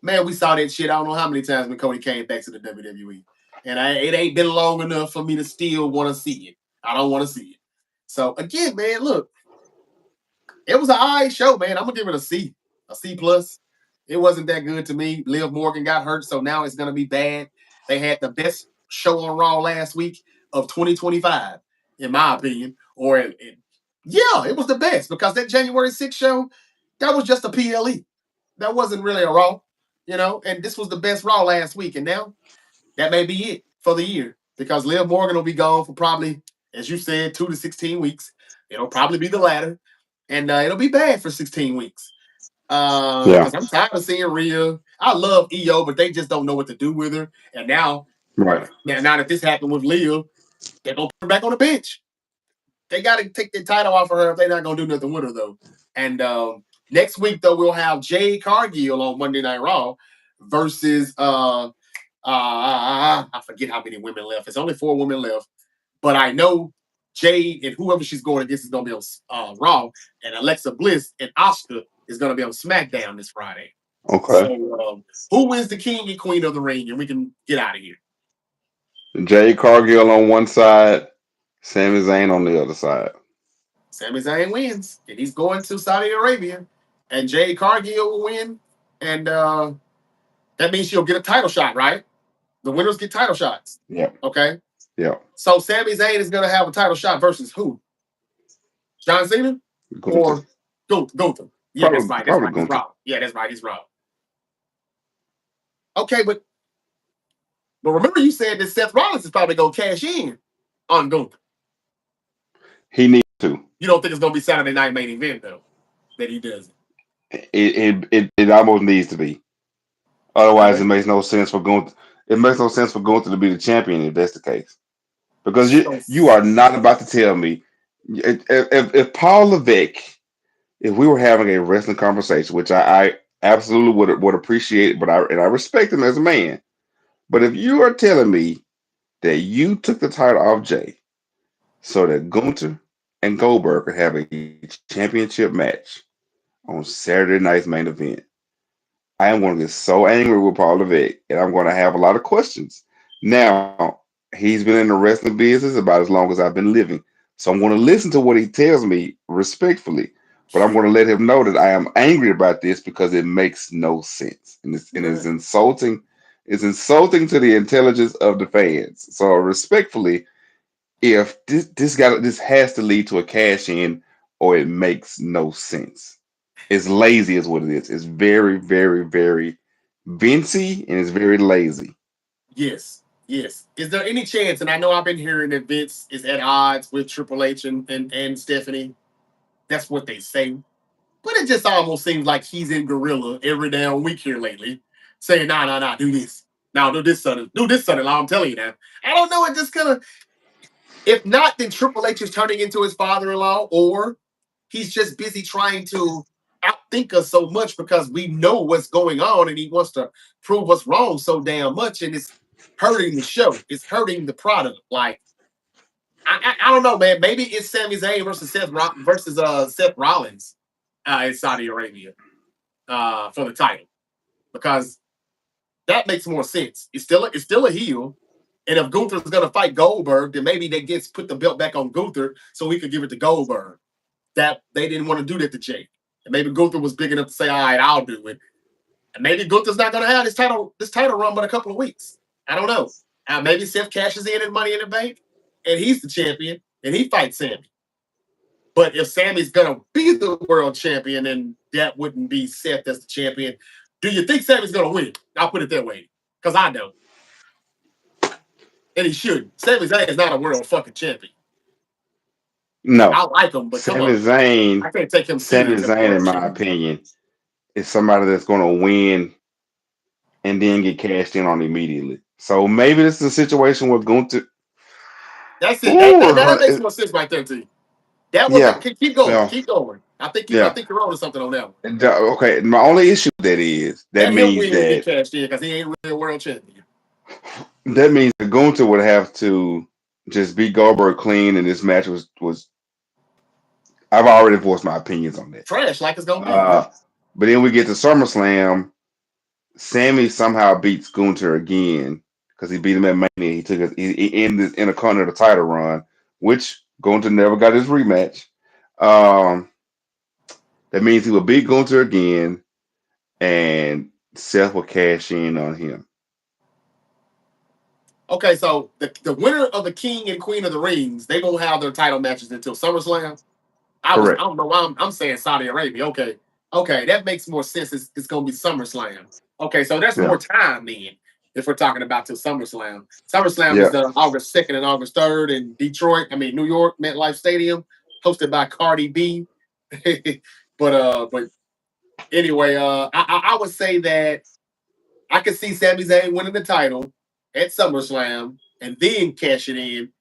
man, we saw that shit. I don't know how many times when Cody came back to the WWE, and it ain't been long enough for me to still want to see it. I don't want to see it. So again, man, look, it was an alright show, man. I'm gonna give it a C plus. It wasn't that good to me. Liv Morgan got hurt, so now it's gonna be bad. They had the best show on Raw last week of 2025, in my opinion. Yeah, it was the best because that January 6th show, that was just a PLE. That wasn't really a Raw, and this was the best Raw last week. And now that may be it for the year because Liv Morgan will be gone for probably, as you said, 2 to 16 weeks. It'll probably be the latter, and it'll be bad for 16 weeks. Yeah. Because I'm tired of seeing Rhea. I love EO, but they just don't know what to do with her. And Right. now that this happened with Leo, they're gonna put her back on the bench. They got to take the title off of her if they're not gonna do nothing with her though. And next week though, we'll have Jade Cargill on Monday Night Raw versus I forget how many women left. It's only 4 women left, but I know Jade and whoever she's going against is going to be on Raw, and Alexa Bliss and Asuka is going to be on SmackDown this Friday. So, Okay. who wins the King and Queen of the Ring, and we can get out of here. Jay Cargill on one side, Sami Zayn on the other side. Sami Zayn wins, and he's going to Saudi Arabia, and Jade Cargill will win, and that means she'll get a title shot, right? The winners get title shots. Yep. Okay. Yep. So Sami Zayn is going to have a title shot versus who? John Cena Gunther. or Gunther? Yeah, that's Probably right. That's probably right. He's Gunther. wrong. Yeah, that's right. He's wrong. Okay, but remember you said that Seth Rollins is probably going to cash in on Gunther. He needs to. You don't think it's going to be Saturday Night Main Event though that he does It almost needs to be. Otherwise, it it? makes no sense for Gunther. It makes no sense for Gunther to be the champion if that's the case. Because you So you are not about to tell me if Paul Levesque, if we were having a wrestling conversation, which I absolutely would appreciate, but I respect him as a man. But if you are telling me that you took the title off Jay so that Gunther and Goldberg could have a championship match on Saturday night's main event, I am going to get so angry with Paul Levesque, and I'm going to have a lot of questions Now, he's been in the wrestling business about as long as I've been living. So I'm going to listen to what he tells me respectfully, but I'm going to let him know that I am angry about this because it makes no sense. And it's Right. insulting. It's insulting to the intelligence of the fans. So respectfully, if this has to lead to a cash in or it makes no sense. It's lazy is what it is. It's very, very, very Vincy and it's very lazy. Yes. Yes. Is there any chance? And I know I've been hearing that Vince is at odds with Triple H and Stephanie. That's what they say. But it just almost seems like he's in gorilla every damn week here lately, saying, "Nah, nah, nah, do this. Now do this, son. Do this, son-in-law. I'm telling you now." I don't know. It just kind of, if not, then Triple H is turning into his father-in-law, or he's just busy trying to outthink us so much because we know what's going on, and he wants to prove us wrong so damn much, and it's hurting the show. It's hurting the product. Like I don't know, man. Maybe it's Sami Zayn versus Seth Rollins in Saudi Arabia for the title, because that makes more sense. It's still a heel, and if Gunther's gonna fight Goldberg, then maybe they gets put the belt back on Gunther so we could give it to Goldberg. That they didn't want to do that to Jake, and maybe Gunther was big enough to say, "All right, I'll do it." And maybe Gunther's not gonna have this title run but a couple of weeks. I don't know. Maybe Seth cashes in at Money in the Bank, and he's the champion, and he fights Sammy. But if Sammy's gonna be the world champion, then that wouldn't be Seth as the champion. Do you think Sammy's gonna win? I'll put it that way. Because I don't. And he should. Sami Zayn is not a world fucking champion. No. I like him, but come Sami on. Zayn, I can't take him Sami serious as a Zayn, world in my champion. opinion, is somebody that's going to win and then get cashed in on immediately. So maybe this is a situation where Gunther. That's it. That makes Ooh, more sense right there to you. That was yeah. it. Keep going. Well, Keep going. I yeah. think you're on to something on that one. Okay. My only issue with that is Let him win and get cashed in because he ain't really a world champion. that means that Gunther would have to just beat Goldberg clean, and this match was. I've already voiced my opinions on that. Trash like it's gonna be, yeah. Uh, but then we get to SummerSlam. Sammy somehow beats Gunther again because he beat him at Mania. He ended his Intercontinental title run, which Gunther never got his rematch. Um, that means he will beat Gunther again, and Seth will cash in on him. Okay, so the winner of the King and Queen of the Rings, they gonna have their title matches until SummerSlam. I Correct. don't know why I'm saying Saudi Arabia. Okay. Okay, that makes more sense. It's gonna be SummerSlam. Okay, so there's Yeah. more time then if we're talking about till SummerSlam. SummerSlam is Yeah. the August 2nd and August 3rd in Detroit. I mean New York, MetLife Stadium, hosted by Cardi B. but anyway, I would say that I could see Sami Zayn winning the title at SummerSlam and then cash it in.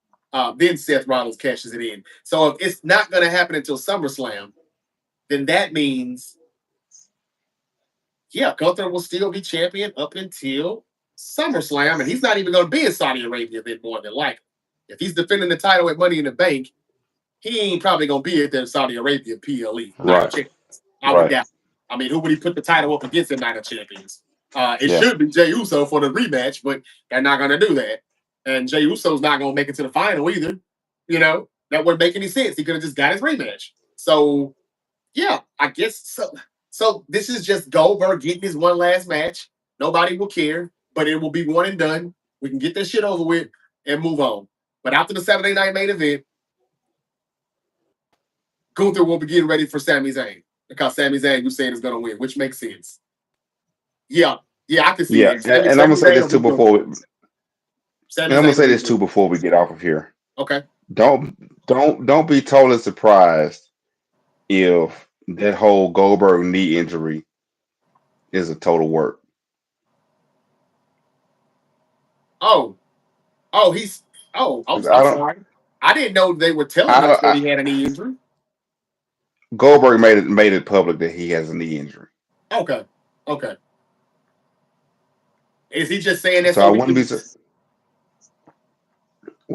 Then Seth Rollins cashes it in. So if it's not going to happen until SummerSlam, then that means, yeah, Gunther will still be champion up until SummerSlam, and he's not even going to be in Saudi Arabia then, more than likely. If he's defending the title at Money in the Bank, he ain't probably going to be at the Saudi Arabia PLE, Night of Right. Champions. I would Right. doubt. I mean, who would he put the title up against in Night of Champions? It Yeah. should be Jey Uso for the rematch, but they're not going to do that. And Jey Uso's not going to make it to the final either. That wouldn't make any sense. He could have just got his rematch. So yeah, I guess so. So this is just Goldberg getting his one last match. Nobody will care, but it will be one and done. We can get this shit over with and move on. But after the Saturday night main event, Gunther will be getting ready for Sami Zayn because Sami Zayn, you saying, is going to win, which makes sense. Yeah, yeah, I can see Yeah. that. And I'm Sami gonna say Zayn this will too be Gunther. and Sami I'm gonna Zayn will say be this too Gunther. before we get off of here. Okay. Don't be totally surprised if that whole Goldberg knee injury is a total work. Oh, oh, he's. Oh, Because I'm sorry. I didn't know they were telling us that I he had a knee injury. Goldberg made it public that he has a knee injury. Okay. Okay. Is he just saying that So I so he wouldn't be can? so,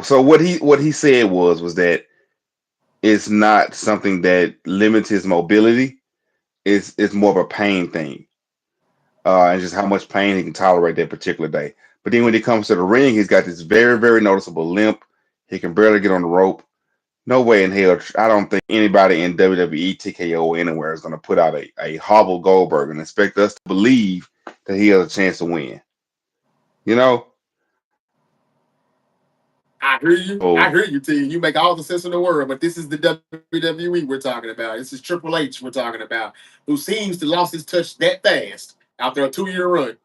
so what he said was that it's not something that limits his mobility. It's more of a pain thing. And just how much pain he can tolerate that particular day. But then when he comes to the ring, he's got this very, very noticeable limp. He can barely get on the rope. No way in hell. I don't think anybody in WWE, TKO, or anywhere is going to put out a hobble Goldberg and expect us to believe that he has a chance to win. You know? I hear you. I So hear you, T. You make all the sense in the world, but this is the WWE we're talking about. This is Triple H we're talking about, who seems to lost his touch that fast after a 2-year run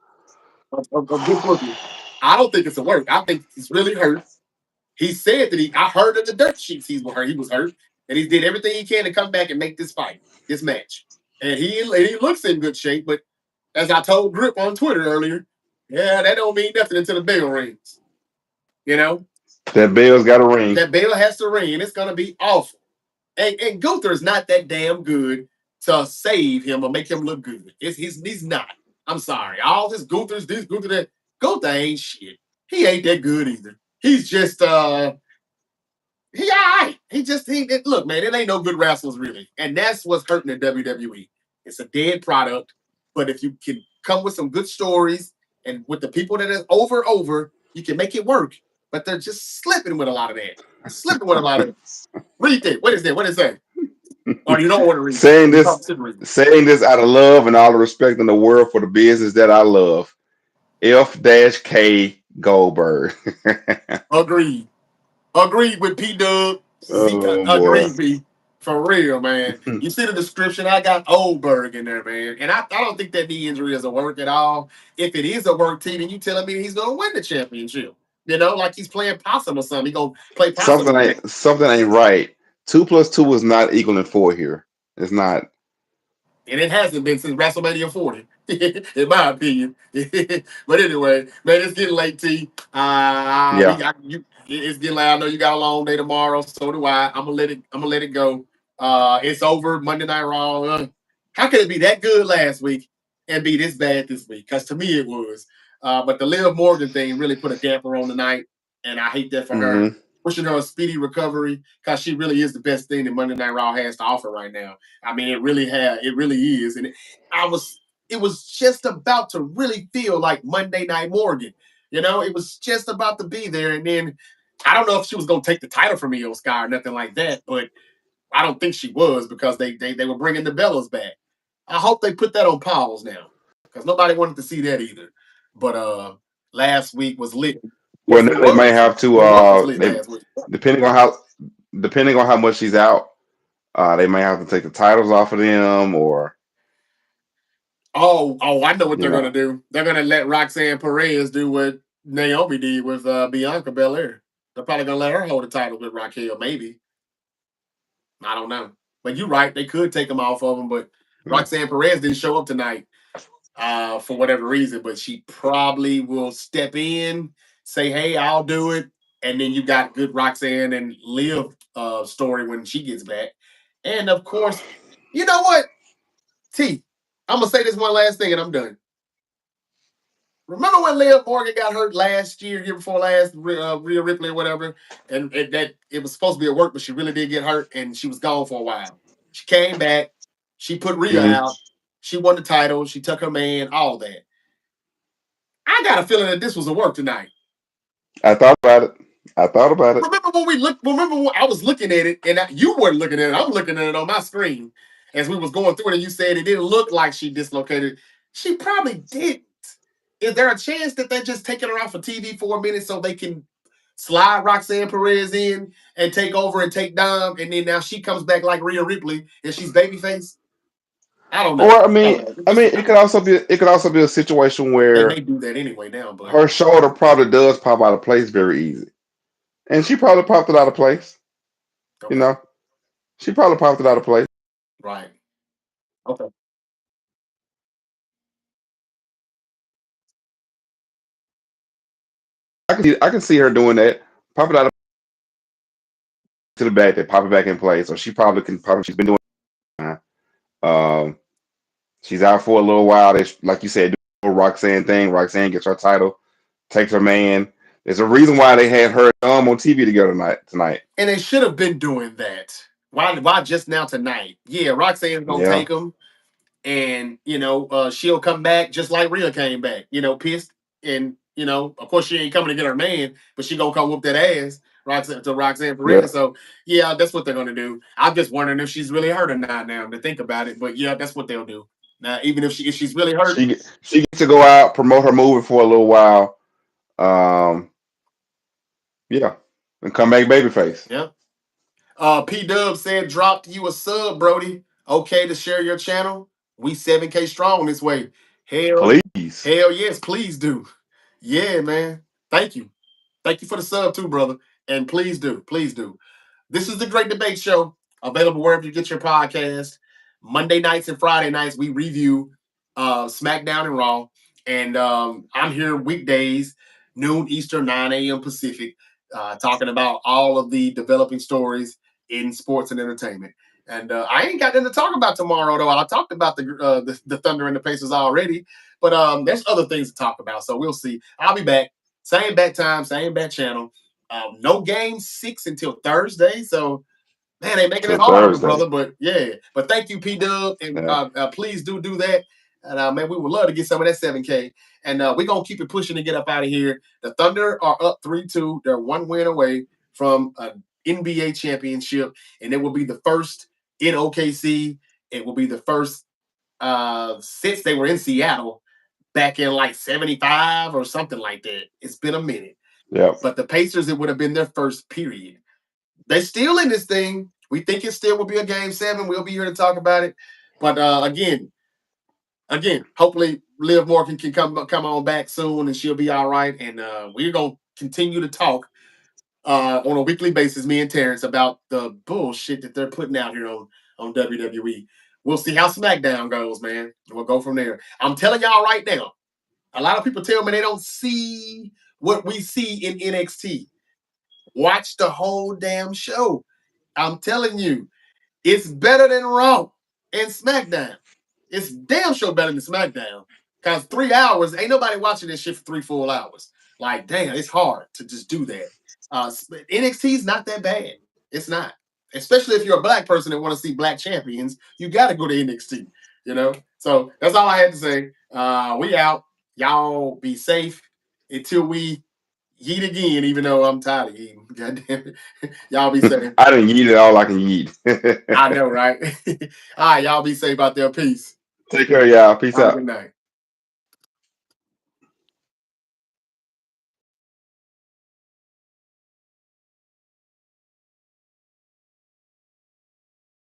of good booking. I don't think it's a work. I think he's really hurt. He said that I heard in the dirt sheets he was hurt. He was hurt, and he did everything he can to come back and make this fight, this match. And he looks in good shape. But as I told Grip on Twitter earlier, yeah, that don't mean nothing until the bell rings. You know, that bell's got a ring. that bell has to ring, and it's gonna be awful. And Gunther is not that damn good to save him or make him look good. He's not. I'm sorry. All this Gunther's this Gunther that Gunther ain't shit. He ain't that good either. He's just he all right. Look, man, it ain't no good wrestlers really. And that's what's hurting the WWE. It's a dead product. But if you can come with some good stories and with the people that is over, you can make it work. But they're just slipping with a lot of that. Slipping with a lot of it. Read that. What is that? What is that? Or you don't want to read it. saying this saying this out of love and all the respect in the world for the business that I love. F-K Goldberg. Agreed. Agreed with P Dub. Oh boy. Agreed, B. For real, man. You see the description? I got Oldberg in there, man. And I don't think that knee injury is a work at all. If it is a work, T, then you telling me he's gonna win the championship. You know, like he's playing possum or something. He gonna play possum. Something ain't right. 2 plus 2 is not equaling 4 here. It's not. And it hasn't been since WrestleMania 40, in my opinion. But anyway, man, it's getting late, T. It's getting late. I know you got a long day tomorrow, so do I. I'm gonna let it go. It's over. Monday Night Raw. How could it be that good last week and be this bad this week? Because to me it was. But the Liv Morgan thing really put a damper on the night, and I hate that for her. Wishing her a speedy recovery because she really is the best thing that Monday Night Raw has to offer right now. I mean, it really is. And it was just about to really feel like Monday Night Morgan. You know, it was just about to be there. And then I don't know if she was going to take the title from Io Sky or nothing like that, but I don't think she was because they were bringing the Bellas back. I hope they put that on pause now because nobody wanted to see that either. But last week was lit. Well, now they might have to. Depending on how much she's out, they might have to take the titles off of them, or. Oh! I know what they're gonna do. They're gonna let Roxanne Perez do what Naomi did with Bianca Belair. They're probably gonna let her hold the title with Raquel. Maybe. I don't know, but you're right. They could take them off of them, but Roxanne Perez didn't show up tonight for whatever reason. But she probably will step in, say, "Hey, I'll do it," and then you got good Roxanne and Liv story when she gets back. And of course, you know what, T. I'm gonna say this one last thing, and I'm done. Remember when Liv Morgan got hurt last year before last, Rhea Ripley or whatever, and that it was supposed to be a work, but she really did get hurt, and she was gone for a while. She came back, she put Rhea out, she won the title, she took her man, all that. I got a feeling that this was a work tonight. I thought about it. Remember when I was looking at it, and you weren't looking at it. I'm looking at it on my screen as we was going through it, and you said it didn't look like she dislocated. She probably did. Is there a chance that they're just taking her off of TV for a minute so they can slide Roxanne Perez in and take over and take Dom, and then now she comes back like Rhea Ripley and she's babyface? I don't know. Or it could also be a situation where they may do that anyway now, but her shoulder probably does pop out of place very easy, and she probably popped it out of place. Okay. You know, she probably popped it out of place. Right. Okay. I can see her doing that. Pop it out of to the back, they pop it back in place. So she's been doing it. She's out for a little while. They, like you said, do a Roxanne thing. Roxanne gets her title, takes her man. There's a reason why they had her on TV together tonight. And they should have been doing that. Why just now tonight? Yeah, Roxanne's gonna take them, and she'll come back just like Rhea came back. Pissed and You know, of course she ain't coming to get her man, but she gonna come whoop that ass, Roxanne Yeah. Perez. So yeah, that's what they're gonna do. I'm just wondering if she's really hurt or not now to think about it. But yeah, that's what they'll do. Now, even if she's really hurt, She gets to go out, promote her movie for a little while. Um, yeah, and come back babyface. yeah. P Dub said, dropped you a sub, Brody. Okay to share your channel. We 7K strong this way. Hell, Please. hell yes, please do. Yeah, man. Thank you. Thank you for the sub too, brother. And please do. Please do. This is the Great Debate Show, available wherever you get your podcast. Monday nights and Friday nights, we review SmackDown and Raw. And I'm here weekdays, noon Eastern, 9 a.m. Pacific, talking about all of the developing stories in sports and entertainment. And I ain't got nothing to talk about tomorrow, though. I talked about the Thunder and the Pacers already, but there's other things to talk about. So we'll see. I'll be back. Same bat time, same bat channel. No game 6 until Thursday. So man, they making To it hard on the Thursday. brother. But yeah, but thank you, P Dub, and Yeah. please do that. And man, we would love to get some of that 7K. And we're gonna keep it pushing to get up out of here. The Thunder are up 3-2. They're one win away from an NBA championship, and it will be the first in OKC. It will be the first since they were in Seattle back in like 75 or something like that. It's been a minute. Yep. But the Pacers, it would have been their first period. They're still in this thing. We think it still will be a game 7. We'll be here to talk about it. But again, hopefully Liv Morgan can come on back soon and she'll be all right. And we're gonna continue to talk on a weekly basis, me and Terrence, about the bullshit that they're putting out here on WWE. We'll see how SmackDown goes, man. We'll go from there. I'm telling y'all right now, a lot of people tell me they don't see what we see in NXT. Watch the whole damn show. I'm telling you, it's better than Raw and SmackDown. It's damn sure better than SmackDown. Because 3 hours, ain't nobody watching this shit for 3 full hours. Like, damn, it's hard to just do that. NXT is not that bad. It's not. Especially if you're a black person that want to see black champions, you got to go to NXT. You know? So that's all I had to say. We out. Y'all be safe until we yeet again, even though I'm tired of eating. God damn it. Y'all be safe. I didn't eat it all I can eat. I know, right? All right, y'all be safe out there. Peace. Take care, y'all. Peace Have a out. good night.